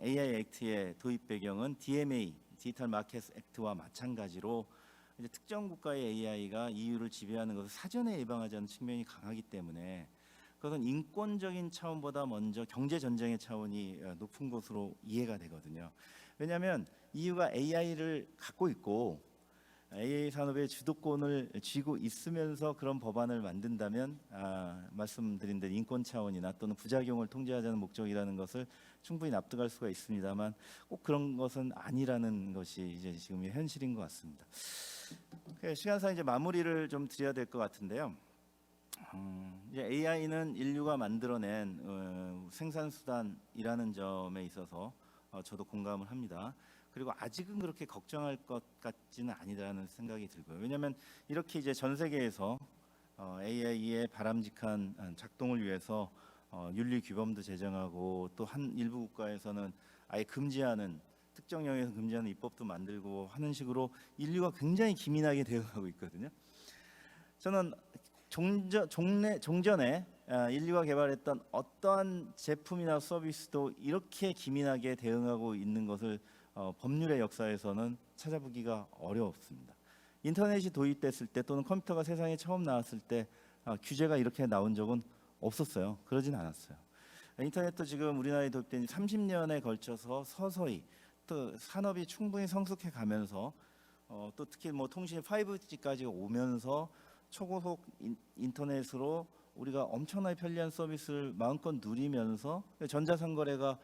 AI 액트의 도입 배경은 DMA, 디지털 마켓 액트와 마찬가지로 이제 특정 국가의 AI가 EU를 지배하는 것을 사전에 예방하자는 측면이 강하기 때문에, 그것은 인권적인 차원보다 먼저 경제 전쟁의 차원이 높은 것으로 이해가 되거든요. 왜냐하면 EU가 AI를 갖고 있고 AI 산업의 주도권을 쥐고 있으면서 그런 법안을 만든다면 말씀드린 대로 인권 차원이나 또는 부작용을 통제하자는 목적이라는 것을 충분히 납득할 수가 있습니다만, 꼭 그런 것은 아니라는 것이 이제 지금의 현실인 것 같습니다. 시간상 이제 마무리를 좀 드려야 될 것 같은데요. 이제 AI는 인류가 만들어낸 생산 수단이라는 점에 있어서 저도 공감을 합니다. 그리고 아직은 그렇게 걱정할 것 같지는 아니라는 생각이 들고요. 왜냐하면 이렇게 이제 전 세계에서 AI의 바람직한 작동을 위해서 윤리 규범도 제정하고, 또 한 일부 국가에서는 아예 금지하는, 특정 영역에서 금지하는 입법도 만들고 하는 식으로 인류가 굉장히 기민하게 대응하고 있거든요. 저는 종전에 인류가 개발했던 어떠한 제품이나 서비스도 이렇게 기민하게 대응하고 있는 것을 법률의 역사에서는 찾아보기가 어렵습니다. 인터넷이 도입됐을 때 또는 컴퓨터가 세상에 처음 나왔을 때 규제가 이렇게 나온 적은 없었어요. 그러진 않았어요. 인터넷도 지금 우리나라에 도입된 30년에 걸쳐서 서서히 또 산업이 충분히 성숙해 가면서 또 특히 뭐 통신 5G까지 오면서 초고속 인터넷으로 우리가 엄청나게 편리한 서비스를 마음껏 누리면서 전자상거래가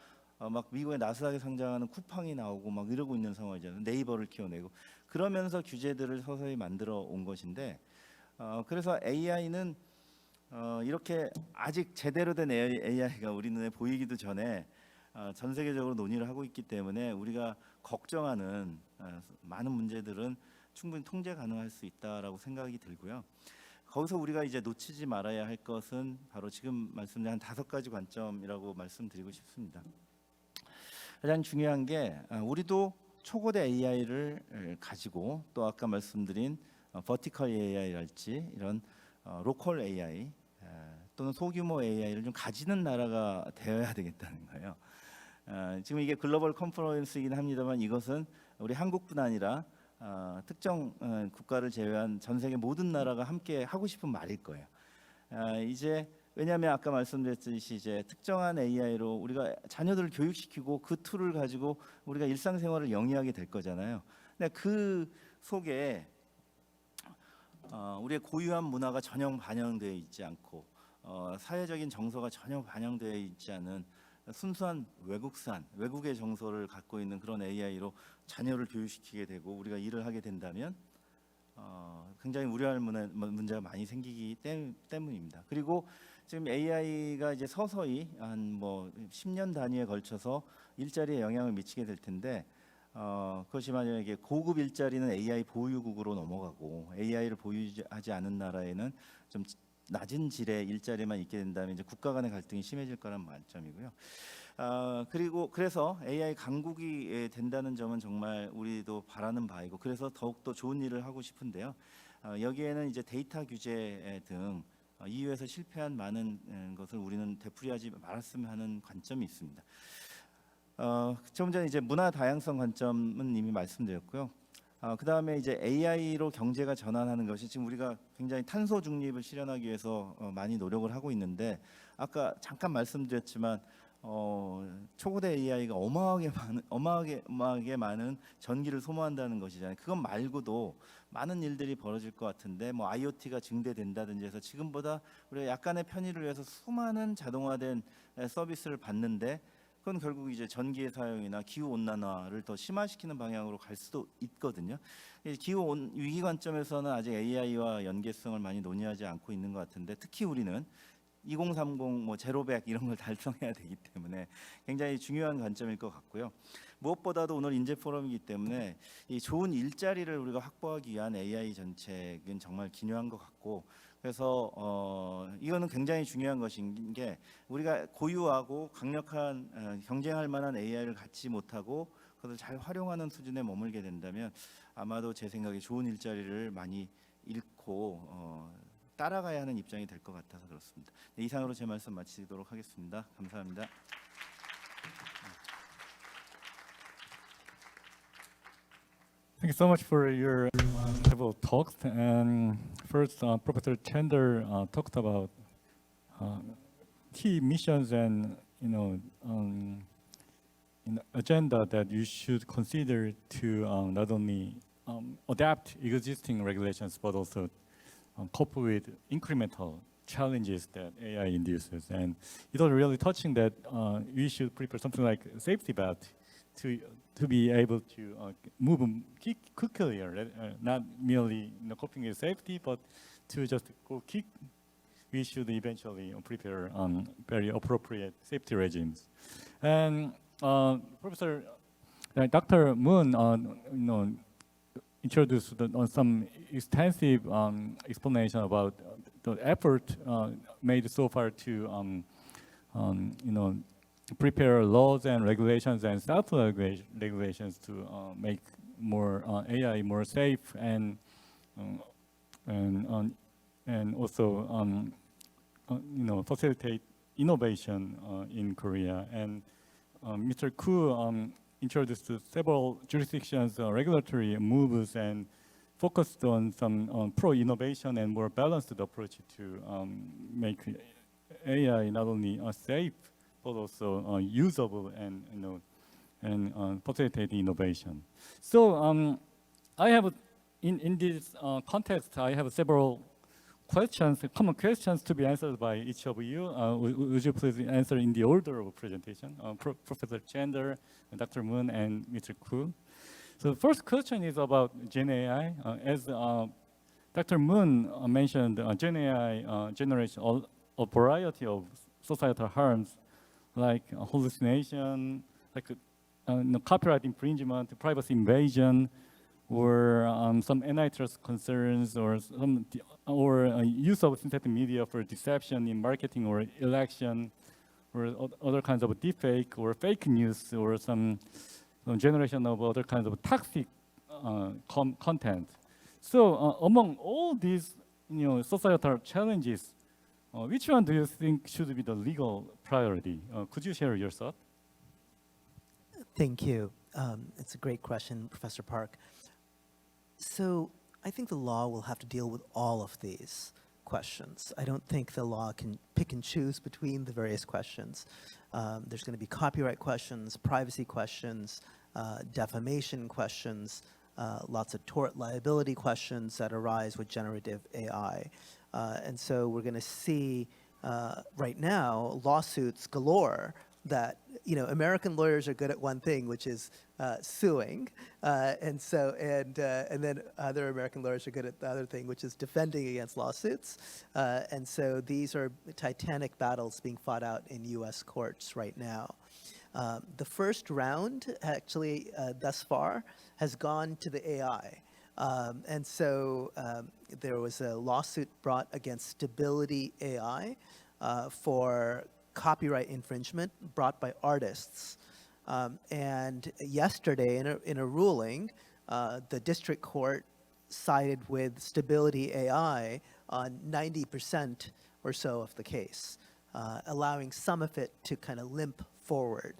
막 미국의 나스닥에 상장하는 쿠팡이 나오고 막 이러고 있는 상황이잖아요. 네이버를 키워내고. 그러면서 규제들을 서서히 만들어 온 것인데, 그래서 AI는 이렇게 아직 제대로 된 AI가 우리 눈에 보이기도 전에 전 세계적으로 논의를 하고 있기 때문에 우리가 걱정하는 많은 문제들은 충분히 통제 가능할 수 있다라고 생각이 들고요. 거기서 우리가 이제 놓치지 말아야 할 것은 바로 지금 말씀드린 한 5가지 관점이라고 말씀드리고 싶습니다. 가장 중요한 게 우리도 초거대 AI를 가지고 또 아까 말씀드린 버티컬 AI랄지 이런 로컬 AI 또는 소규모 AI를 좀 가지는 나라가 되어야 되겠다는 거예요. 지금 이게 글로벌 컴플라이언스이긴 합니다만 이것은 우리 한국뿐 아니라 특정 국가를 제외한 전 세계 모든 나라가 함께 하고 싶은 말일 거예요. 이제 왜냐하면 아까 말씀드렸듯이 이제 특정한 AI로 우리가 자녀들을 교육시키고 그 툴을 가지고 우리가 일상생활을 영위하게 될 거잖아요. 근데 그 속에 우리의 고유한 문화가 전혀 반영되어 있지 않고 사회적인 정서가 전혀 반영되어 있지 않은 순수한 외국의 정서를 갖고 있는 그런 AI로 자녀를 교육시키게 되고 우리가 일을 하게 된다면 굉장히 우려할 문제가 많이 생기기 때문입니다. 그리고 지금 AI가 이제 서서히 한 10년 단위에 걸쳐서 일자리에 영향을 미치게 될 텐데 그것이 만약에 고급 일자리는 AI 보유국으로 넘어가고 AI를 보유하지 않은 나라에는 좀 낮은 질의 일자리만 있게 된다면 이제 국가 간의 갈등이 심해질 거란 관점이고요. 그래서 AI 강국이 된다는 점은 정말 우리도 바라는 바이고 그래서 더욱더 좋은 일을 하고 싶은데요. 여기에는 이제 데이터 규제 등 EU에서 실패한 많은 것을 우리는 되풀이하지 말았으면 하는 관점이 있습니다. 좀 전에 이제 문화 다양성 관점은 이미 말씀드렸고요. 그 다음에 이제 AI로 경제가 전환하는 것이 지금 우리가 굉장히 탄소 중립을 실현하기 위해서 많이 노력을 하고 있는데 아까 잠깐 말씀드렸지만 초고대 AI가 어마어마하게 많은 전기를 소모한다는 것이잖아요. 그것 말고도 많은 일들이 벌어질 것 같은데 IoT가 증대된다든지 해서 지금보다 우리가 약간의 편의를 위해서 수많은 자동화된 서비스를 받는데 그건 결국 이제 전기의 사용이나 기후 온난화를 더 심화시키는 방향으로 갈 수도 있거든요. 기후 위기 관점에서는 아직 AI와 연계성을 많이 논의하지 않고 있는 것 같은데 특히 우리는 2030 제로백 이런 걸 달성해야 되기 때문에 굉장히 중요한 관점일 것 같고요. 무엇보다도 오늘 인재 포럼이기 때문에 이 좋은 일자리를 우리가 확보하기 위한 AI 정책은 정말 기묘한 것 같고 그래서 이거는 굉장히 중요한 것인 게 우리가 고유하고 강력한 경쟁할 만한 AI를 갖지 못하고 그것을 잘 활용하는 수준에 머물게 된다면 아마도 제 생각에 좋은 일자리를 많이 잃고 따라가야 하는 입장이 될 것 같아서 그렇습니다. 네, 이상으로 제 말씀 마치도록 하겠습니다. 감사합니다. Thank you so much for your several talks. And first, Professor Chandler talked about key missions and agenda that you should consider to not only adapt existing regulations but also cope with incremental challenges that AI induces. And it was really touching that we should prepare something like a safety belt to be able to move quickly, not merely coping with safety, but to just go quick. We should eventually prepare very appropriate safety regimes. And Professor Dr. Moon, introduced some extensive explanation about the effort made so far to prepare laws and regulations and self-regulations to make more AI more safe and also facilitate innovation in Korea. And Mr. Koo introduced several jurisdictions regulatory moves and focused on some pro-innovation and more balanced approach to make AI not only safe but also usable and facilitate innovation. So I have in this context I have several common questions to be answered by each of you. Would you please answer in the order of presentation? Professor Chandler, Dr. Moon, and Mr. Koo. So the first question is about Gen AI. As Dr. Moon mentioned, Gen AI generates a variety of societal harms like hallucination, like copyright infringement, privacy invasion, or some antitrust concerns, or use of synthetic media for deception in marketing or election, or other kinds of deepfake or fake news, or some generation of other kinds of toxic content. So among all these, societal challenges, which one do you think should be the legal priority? Could you share your thought? Thank you. It's a great question, Professor Park. So I think the law will have to deal with all of these questions. I don't think the law can pick and choose between the various questions. There's going to be copyright questions, privacy questions, defamation questions, lots of tort liability questions that arise with generative AI. And so we're going to see right now lawsuits galore that, American lawyers are good at one thing, which is suing, and then other American lawyers are good at the other thing, which is defending against lawsuits. And so these are titanic battles being fought out in U.S. courts right now. The first round, actually, thus far, has gone to the AI. And so there was a lawsuit brought against Stability AI for copyright infringement brought by artists. And yesterday, in a ruling, the district court sided with Stability AI on 90% or so of the case, allowing some of it to kind of limp forward.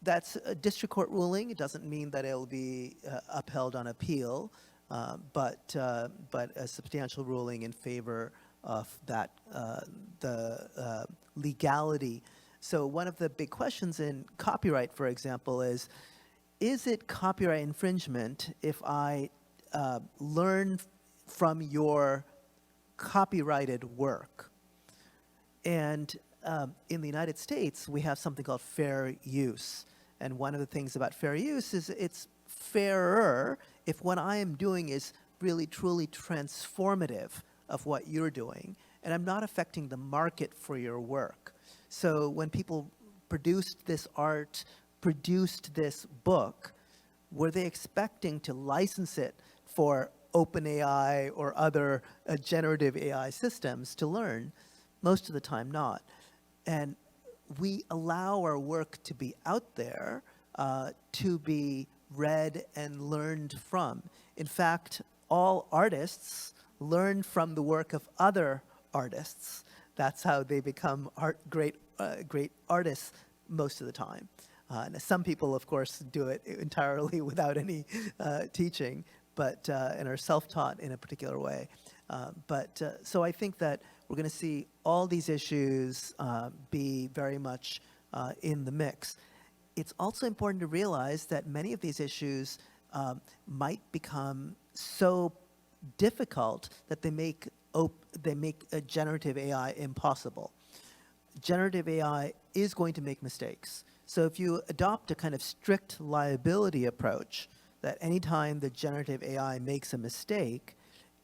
That's a district court ruling. It doesn't mean that it'll be upheld on appeal, but a substantial ruling in favor of that, the legality. So one of the big questions in copyright, for example, is it copyright infringement if I learn from your copyrighted work? And in the United States, we have something called fair use. And one of the things about fair use is it's fairer if what I am doing is really, truly transformative of what you're doing, and I'm not affecting the market for your work. So when people produced this art, produced this book, were they expecting to license it for OpenAI or other generative AI systems to learn? Most of the time not. And we allow our work to be out there, to be read and learned from. In fact, all artists learn from the work of other artists. That's how they become great artists most of the time. And some people, of course, do it entirely without any teaching, but and are self-taught in a particular way. So I think that we're going to see all these issues be very much in the mix. It's also important to realize that many of these issues might become so difficult that they make a generative AI impossible. Generative AI is going to make mistakes. So if you adopt a kind of strict liability approach, that anytime the generative AI makes a mistake,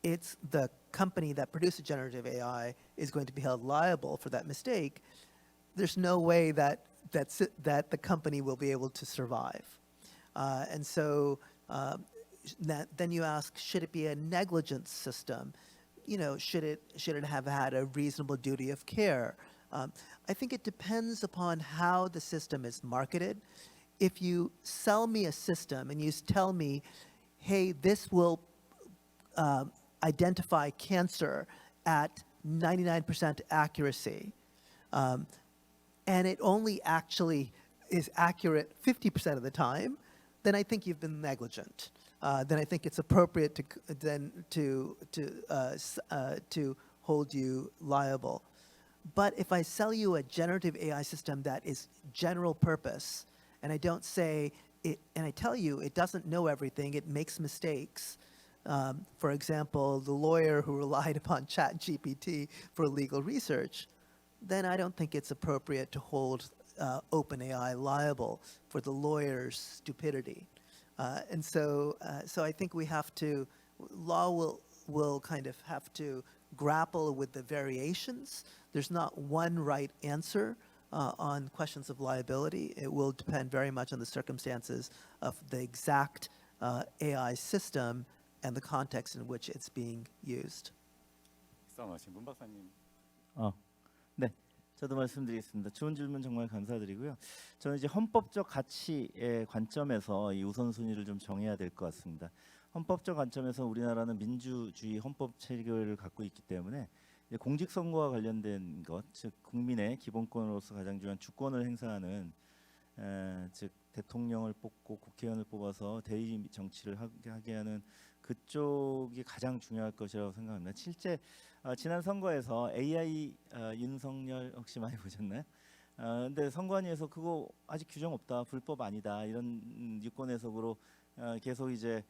it's the company that produced generative AI is going to be held liable for that mistake, there's no way that the company will be able to survive. And so then you ask, should it be a negligence system? Should it have had a reasonable duty of care? I think it depends upon how the system is marketed. If you sell me a system and you tell me, hey, this will identify cancer at 99% accuracy, and it only actually is accurate 50% of the time, then I think you've been negligent. Then I think it's appropriate to hold you liable. But if I sell you a generative AI system that is general purpose, and I don't say it, and I tell you it doesn't know everything, it makes mistakes. For example, the lawyer who relied upon ChatGPT for legal research, then I don't think it's appropriate to hold OpenAI liable for the lawyer's stupidity. And so I think we have to, law will kind of have to grapple with the variations. There's not one right answer on questions of liability. It will depend very much on the circumstances of the exact AI system and the context in which it's being used. 문 박사님. 네, 저도 말씀드리겠습니다. 좋은 질문 정말 감사드리고요. 저는 이제 헌법적 가치의 관점에서 이 우선순위를 좀 정해야 될 것 같습니다. 헌법적 관점에서 우리나라는 민주주의 헌법 체계를 갖고 있기 때문에 이제 공직선거와 관련된 것, 즉 국민의 기본권으로서 가장 중요한 주권을 행사하는 즉 대통령을 뽑고 국회의원을 뽑아서 대의 정치를 하게 하는 그쪽이 가장 중요할 것이라고 생각합니다. 실제 지난 선거에서 AI 윤석열 혹시 많이 보셨나요? 근데 선관위에서 그거 아직 규정 없다, 불법 아니다 이런 유권 해석으로 계속 이제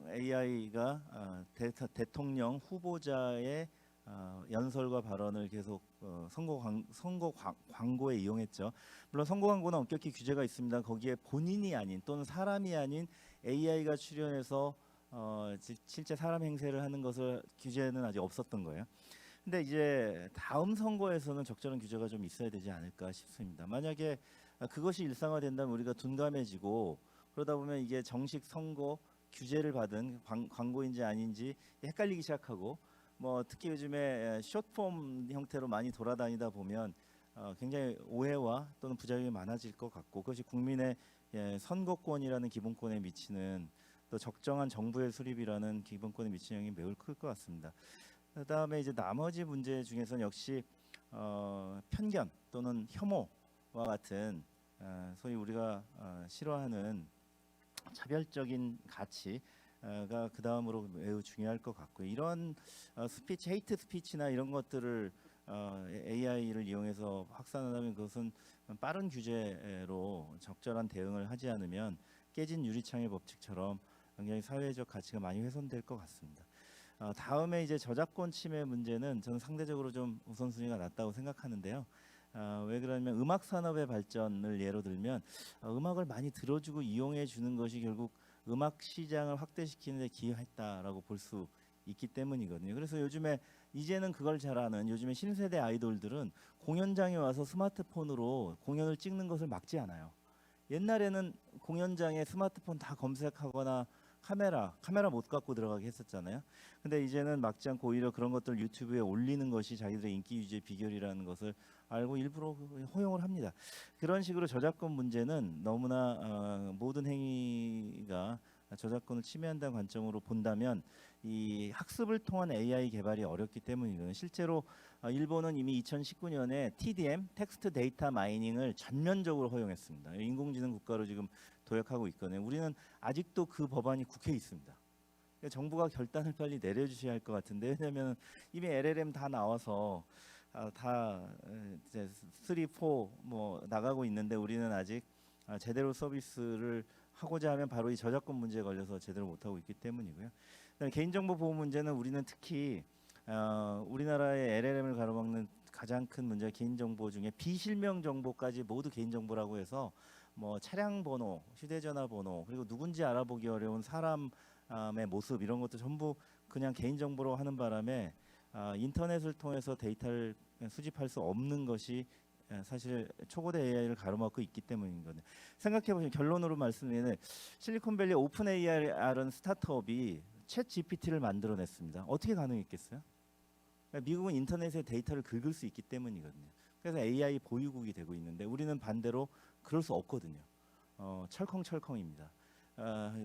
AI가 대통령 후보자의 연설과 발언을 계속 선거 광고에 이용했죠. 물론 선거 광고는 엄격히 규제가 있습니다. 거기에 본인이 아닌 또는 사람이 아닌 AI가 출연해서 실제 사람 행세를 하는 것을 규제는 아직 없었던 거예요. 근데 이제 다음 선거에서는 적절한 규제가 좀 있어야 되지 않을까 싶습니다. 만약에 그것이 일상화된다면 우리가 둔감해지고 그러다 보면 이게 정식 선거 규제를 받은 광고인지 아닌지 헷갈리기 시작하고 뭐 특히 요즘에 숏폼 형태로 많이 돌아다니다 보면 굉장히 오해와 또는 부작용이 많아질 것 같고 그것이 국민의 선거권이라는 기본권에 미치는 또 적정한 정부의 수립이라는 기본권에 미치는 영향이 매우 클 것 같습니다. 그다음에 이제 나머지 문제 중에서는 역시 편견 또는 혐오와 같은 소위 우리가 싫어하는 차별적인 가치가 그 다음으로 매우 중요할 것 같고요. 이런 스피치, 헤이트 스피치나 이런 것들을 AI를 이용해서 확산하면 그것은 빠른 규제로 적절한 대응을 하지 않으면 깨진 유리창의 법칙처럼 굉장히 사회적 가치가 많이 훼손될 것 같습니다. 다음에 이제 저작권 침해 문제는 저는 상대적으로 좀 우선순위가 낮다고 생각하는데요. 왜 그러냐면 음악 산업의 발전을 예로 들면 음악을 많이 들어주고 이용해 주는 것이 결국 음악 시장을 확대시키는 데 기여했다라고 볼 수 있기 때문이거든요. 그래서 요즘에 이제는 그걸 잘하는 요즘에 신세대 아이돌들은 공연장에 와서 스마트폰으로 공연을 찍는 것을 막지 않아요. 옛날에는 공연장에 스마트폰 다 검색하거나 카메라 못 갖고 들어가게 했었잖아요. 근데 이제는 막지 않고 오히려 그런 것들 유튜브에 올리는 것이 자기들의 인기 유지의 비결이라는 것을 알고 일부러 허용을 합니다. 그런 식으로 저작권 문제는 너무나 모든 행위가 저작권을 침해한다는 관점으로 본다면 이 학습을 통한 AI 개발이 어렵기 때문이거든요. 실제로 일본은 이미 2019년에 TDM, 텍스트 데이터 마이닝을 전면적으로 허용했습니다. 인공지능 국가로 지금 도약하고 있거든요. 우리는 아직도 그 법안이 국회에 있습니다. 정부가 결단을 빨리 내려주셔야 할 것 같은데 왜냐하면 이미 LLM 다 나와서 다 이제 3, 4 뭐 나가고 있는데 우리는 아직 제대로 서비스를 하고자 하면 바로 이 저작권 문제에 걸려서 제대로 못하고 있기 때문이고요. 개인정보 보호 문제는 우리는 특히 우리나라의 LLM을 가로막는 가장 큰 문제가 개인정보 중에 비실명 정보까지 모두 개인정보라고 해서 뭐 차량 번호, 휴대전화 번호 그리고 누군지 알아보기 어려운 사람의 모습 이런 것도 전부 그냥 개인정보로 하는 바람에 인터넷을 통해서 데이터를 수집할 수 없는 것이 사실 초거대 AI를 가로막고 있기 때문이거든요. 생각해보시면 결론으로 말씀드리면 실리콘밸리 오픈 AI라는 스타트업이 챗 GPT를 만들어냈습니다. 어떻게 가능했겠어요? 미국은 인터넷에 데이터를 긁을 수 있기 때문이거든요. 그래서 AI 보유국이 되고 있는데 우리는 반대로 그럴 수 없거든요. 철컹철컹입니다.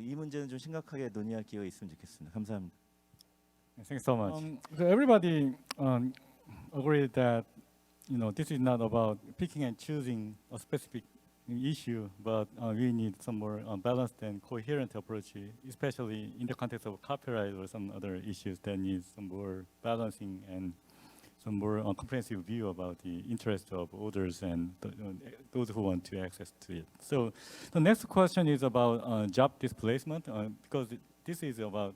이 문제는 좀 심각하게 논의할 기회가 있으면 좋겠습니다. 감사합니다. Thanks so much. So everybody agreed that this is not about picking and choosing a specific issue, but we need some more balanced and coherent approach, especially in the context of copyright or some other issues that need some more balancing and some more comprehensive view about the interest of others and those who want to access to it. So the next question is about job displacement, because this is about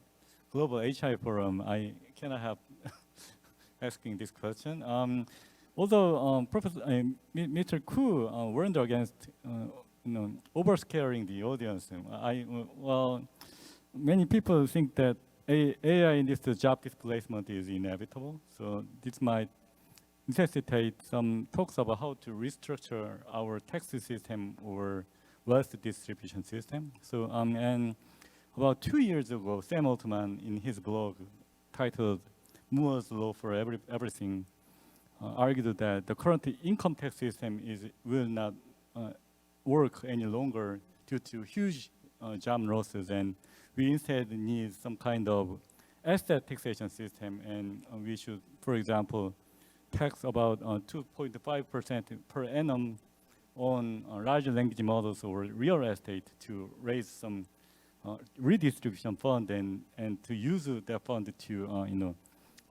global HI forum. I cannot help asking this question. Although Professor Mr. Koo warned against overscaring the audience, many people think that AI in this job displacement is inevitable. So this might necessitate some talks about how to restructure our tax system or wealth distribution system. So and About 2 years ago, Sam Altman, in his blog titled "Moore's Law for Everything," argued that the current income tax system will not work any longer due to huge job losses, and we instead need some kind of asset taxation system, and we should, for example, tax about 2.5% per annum on large language models or real estate to raise some redistribution fund and to use that fund to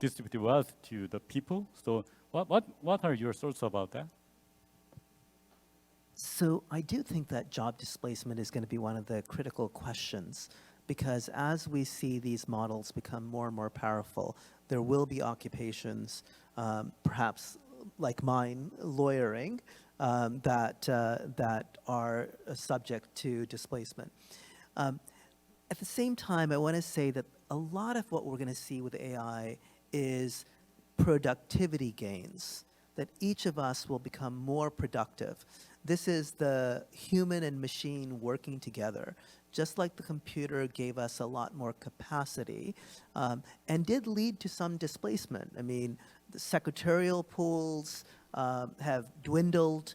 distribute wealth to the people. So what are your thoughts about that? So I do think that job displacement is going to be one of the critical questions, because as we see these models become more and more powerful, there will be occupations, perhaps like mine, lawyering, that are subject to displacement. At the same time, I want to say that a lot of what we're going to see with AI is productivity gains, that each of us will become more productive. This is the human and machine working together, just like the computer gave us a lot more capacity and did lead to some displacement. I mean, the secretarial pools have dwindled.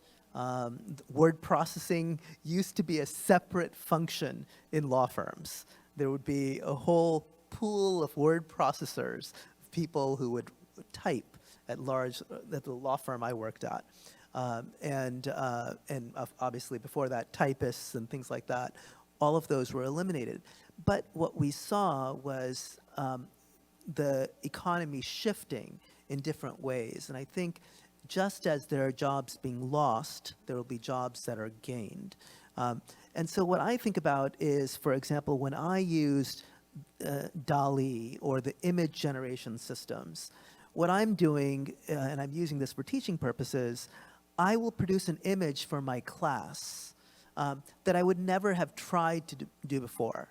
Word processing used to be a separate function in law firms. There would be a whole pool of word processors, people who would type at the law firm I worked at. And obviously before that, typists and things like that, all of those were eliminated. But what we saw was the economy shifting in different ways. And I think just as there are jobs being lost, there will be jobs that are gained. And so what I think about is, for example, when I used DALL-E or the image generation systems, what I'm doing, and I'm using this for teaching purposes, I will produce an image for my class that I would never have tried to do before.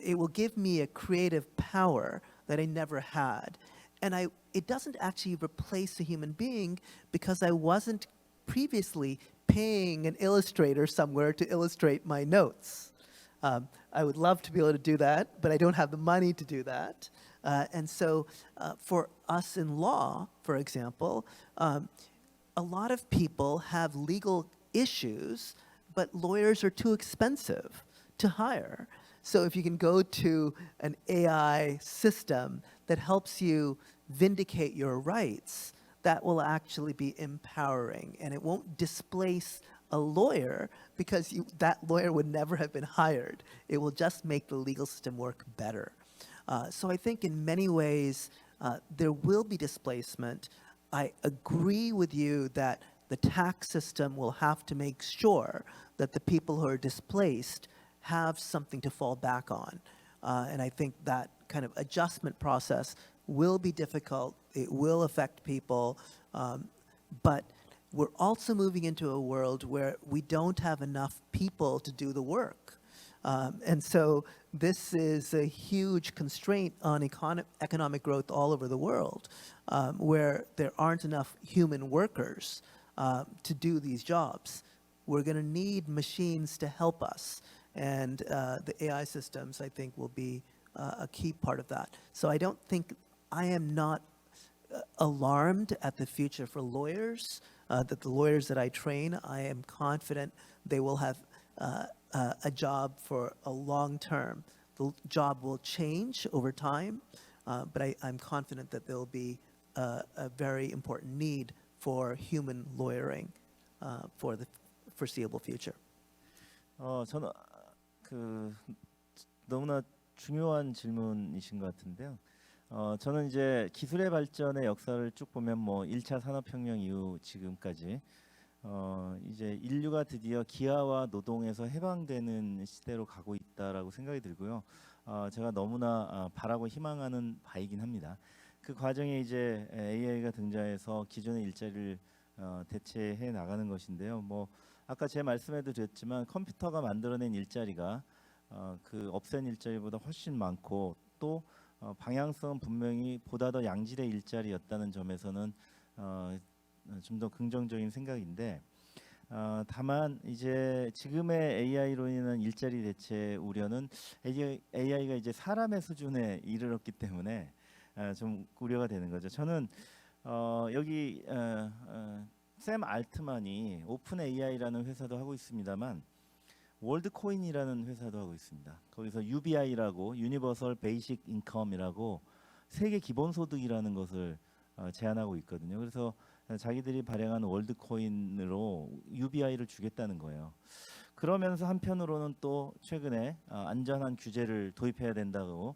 It will give me a creative power that I never had. And it doesn't actually replace a human being, because I wasn't previously paying an illustrator somewhere to illustrate my notes. I would love to be able to do that, but I don't have the money to do that. And so for us in law, for example, a lot of people have legal issues, but lawyers are too expensive to hire. So if you can go to an AI system that helps you vindicate your rights, that will actually be empowering, and it won't displace a lawyer, because that lawyer would never have been hired. It will just make the legal system work better. So I think in many ways there will be displacement. I agree with you that the tax system will have to make sure that the people who are displaced have something to fall back on. And I think that kind of adjustment process will be difficult. It will affect people. But we're also moving into a world where we don't have enough people to do the work. And so this is a huge constraint on economic growth all over the world, where there aren't enough human workers to do these jobs. We're going to need machines to help us. And the AI systems, I think, will be a key part of that. So I am not alarmed at the future for lawyers, that the lawyers that I train, I am confident they will have a job for a long term. The job will change over time, but I'm confident that there will be a very important need for human lawyering for the foreseeable future. 저는 너무나 중요한 질문이신 것 같은데요. 저는 이제 기술의 발전의 역사를 쭉 보면 1차 산업혁명 이후 지금까지 이제 인류가 드디어 기아와 노동에서 해방되는 시대로 가고 있다라고 생각이 들고요. 제가 너무나 바라고 희망하는 바이긴 합니다. 그 과정에 이제 AI가 등장해서 기존의 일자리를 대체해 나가는 것인데요. 아까 제 말씀에도 드렸지만 컴퓨터가 만들어낸 일자리가 그 없앤 일자리보다 훨씬 많고, 또 방향성은 분명히 보다 더 양질의 일자리였다는 점에서는 좀 더 긍정적인 생각인데, 다만 이제 지금의 AI로 인한 일자리 대체 우려는 AI가 이제 사람의 수준에 이르렀기 때문에 좀 우려가 되는 거죠. 저는 여기 샘 알트만이 오픈 AI라는 회사도 하고 있습니다만 월드코인이라는 회사도 하고 있습니다. 거기서 UBI라고 유니버설 베이식 인컴이라고 세계 기본소득이라는 것을 제안하고 있거든요. 그래서 자기들이 발행한 월드코인으로 UBI를 주겠다는 거예요. 그러면서 한편으로는 또 최근에 안전한 규제를 도입해야 된다고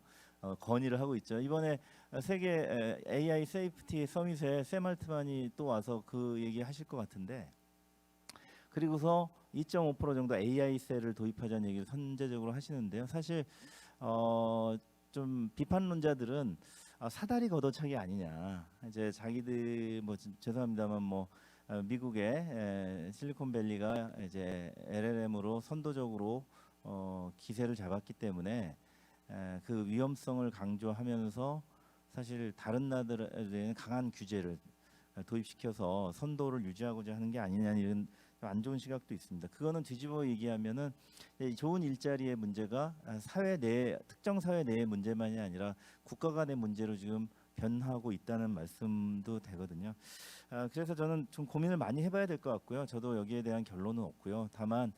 건의를 하고 있죠. 이번에 세계 AI 세이프티 서밋에 샘 알트만이 또 와서 그 얘기 하실 것 같은데, 그리고서 2.5% 정도 AI세를 도입하자는 얘기를 선제적으로 하시는데요. 사실 좀 비판론자들은 사다리 걷어차기 아니냐. 이제 자기들 뭐 죄송합니다만 뭐 미국의 실리콘밸리가 이제 LLM으로 선도적으로 기세를 잡았기 때문에 그 위험성을 강조하면서 사실 다른 나라들에는 강한 규제를 도입시켜서 선도를 유지하고자 하는 게 아니냐, 이런 안 좋은 시각도 있습니다. 그거는 뒤집어 얘기하면은 좋은 일자리의 문제가 사회 내 특정 사회 내의 문제만이 아니라 국가 간의 문제로 지금 변하고 있다는 말씀도 되거든요. 그래서 저는 좀 고민을 많이 해봐야 될 것 같고요. 저도 여기에 대한 결론은 없고요. 다만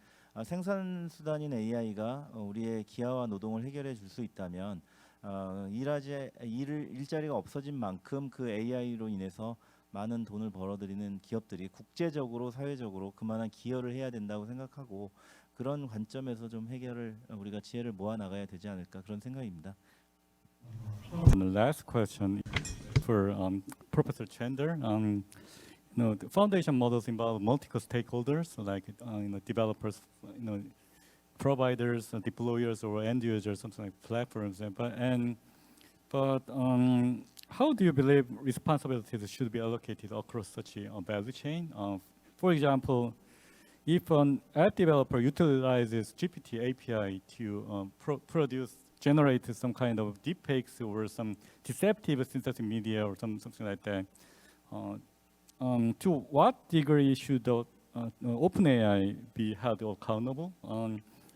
생산 수단인 AI가 우리의 기하와 노동을 해결해 줄 수 있다면 일자리가 없어진 만큼 그 AI로 인해서 많은 돈을 벌어들이는 기업들이 국제적으로 사회적으로 그만한 기여를 해야 된다고 생각하고, 그런 관점에서 좀 해결을 우리가 지혜를 모아 나가야 되지 않을까, 그런 생각입니다. And the last question for Professor Chandler. The foundation models involve multiple stakeholders, like developers, providers, deployers, or end users, something like platforms. But how do you believe responsibilities should be allocated across such a value chain? For example, if an app developer utilizes GPT API to generate some kind of deepfakes or some deceptive synthetic media or something like that, to what degree should the OpenAI be held accountable?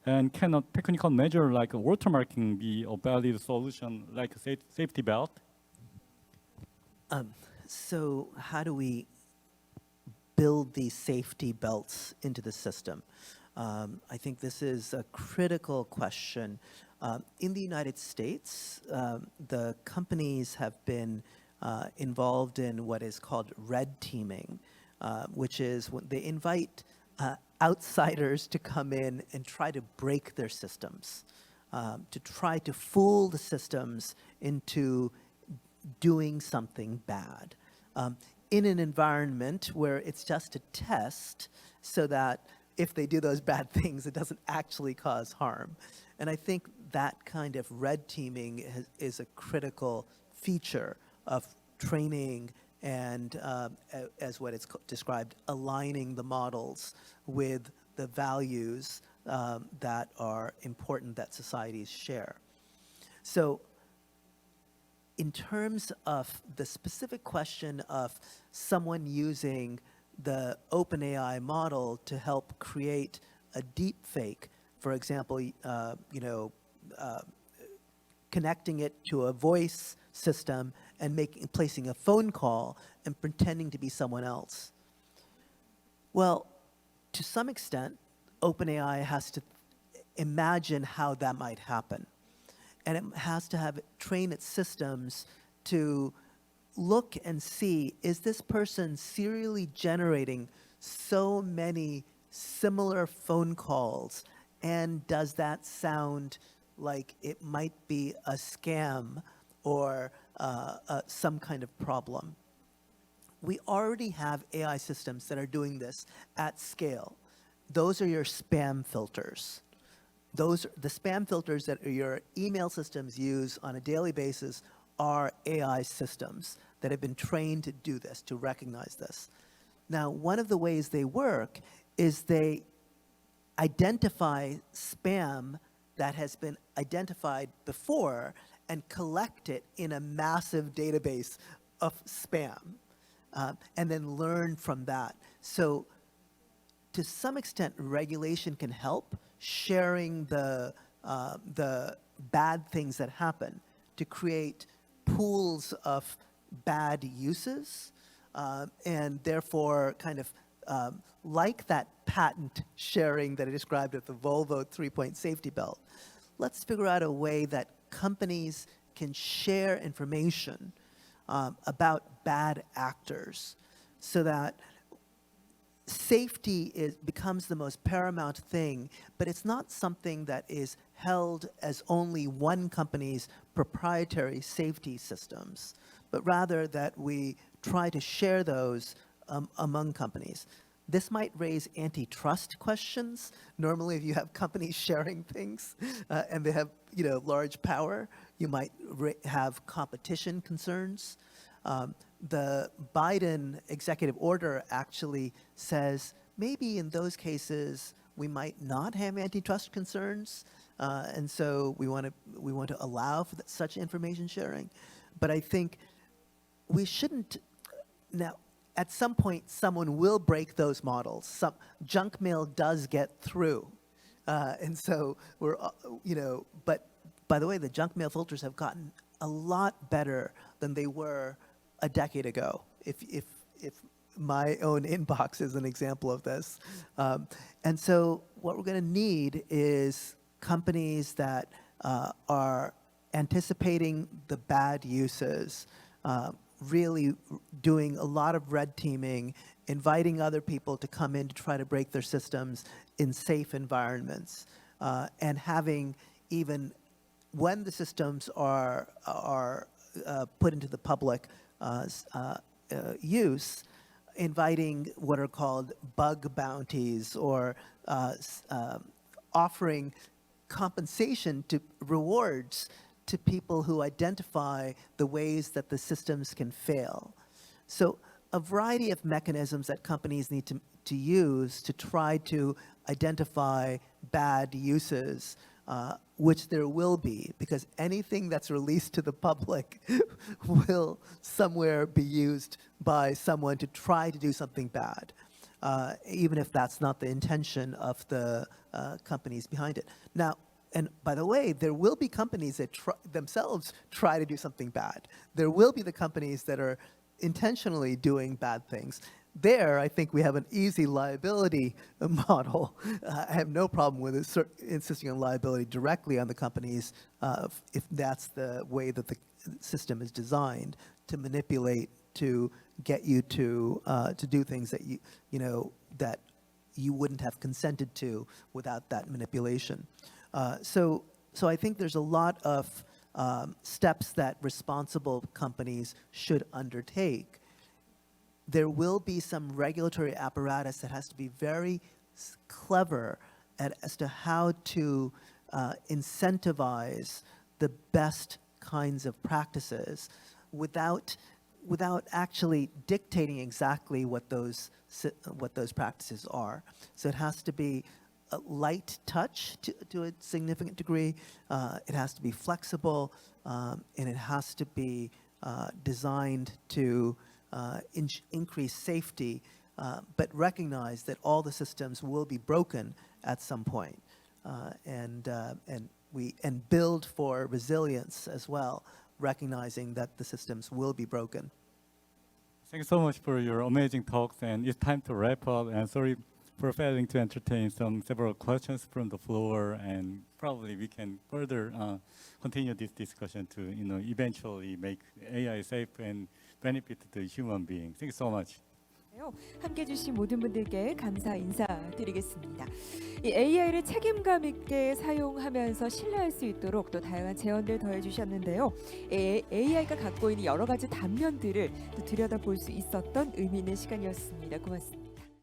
And can a technical measure like watermarking be a valid solution, like a safety belt? So how do we build these safety belts into the system? I think this is a critical question. In the United States, the companies have been involved in what is called red teaming, which is when they invite outsiders to come in and try to break their systems, to try to fool the systems into doing something bad in an environment where it's just a test, so that if they do those bad things, it doesn't actually cause harm. And I think that kind of red teaming is a critical feature of training and, as what it's described, aligning the models with the values that are important that societies share. So in terms of the specific question of someone using the OpenAI model to help create a deep fake, for example, connecting it to a voice system and placing a phone call and pretending to be someone else. Well, to some extent, OpenAI has to imagine how that might happen. And it has to train its systems to look and see, is this person serially generating so many similar phone calls, and does that sound like it might be a scam or some kind of problem? We already have AI systems that are doing this at scale. Those are your spam filters. The spam filters that your email systems use on a daily basis are AI systems that have been trained to do this, to recognize this. Now, one of the ways they work is they identify spam that has been identified before and collect it in a massive database of spam, and then learn from that. So to some extent, regulation can help sharing the bad things that happen to create pools of bad uses, and therefore kind of like that patent sharing that I described at the Volvo 3-point safety belt. Let's figure out a way that companies can share information about bad actors so that safety becomes the most paramount thing, but it's not something that is held as only one company's proprietary safety systems, but rather that we try to share those among companies. This might raise antitrust questions. Normally, if you have companies sharing things and they have large power, you might have competition concerns. The Biden executive order actually says maybe in those cases we might not have antitrust concerns, and so we want to allow for such information sharing. But I think we shouldn't now. At some point, someone will break those models. Some junk mail does get through, and so we're, But by the way, the junk mail filters have gotten a lot better than they were a decade ago. If my own inbox is an example of this, and so what we're going to need is companies that are anticipating the bad uses. Really doing a lot of red teaming, inviting other people to come in to try to break their systems in safe environments, and having, even when the systems are put into the public use, inviting what are called bug bounties, or offering compensation to rewards to people who identify the ways that the systems can fail. So a variety of mechanisms that companies need to use to try to identify bad uses, which there will be, because anything that's released to the public will somewhere be used by someone to try to do something bad, even if that's not the intention of the companies behind it. Now, and by the way, there will be companies that themselves try to do something bad. There will be the companies that are intentionally doing bad things. There, I think we have an easy liability model. I have no problem with insisting on liability directly on the companies if that's the way that the system is designed to manipulate, to get you to do things that that you wouldn't have consented to without that manipulation. So I think there's a lot of steps that responsible companies should undertake. There will be some regulatory apparatus that has to be very clever as to how to incentivize the best kinds of practices without actually dictating exactly what those practices are. So it has to be a light touch to a significant degree. It has to be flexible, and it has to be designed to increase safety, but recognize that all the systems will be broken at some point, and build for resilience as well, recognizing that the systems will be broken. Thank you so much for your amazing talks, and it's time to wrap up. And sorry for failing to entertain several questions from the floor, and probably we can further continue this discussion to eventually make AI safe and benefit the human being. Thank you so much. 함께해 주신 모든 분들께 감사 인사드리겠습니다. 이 AI를 책임감 있게 사용하면서 신뢰할 수 있도록 또 다양한 제언들 더해 주셨는데요. AI가 갖고 있는 여러 가지 단면들을 또 들여다볼 수 있었던 의미 있는 시간이었습니다. 고맙습니다.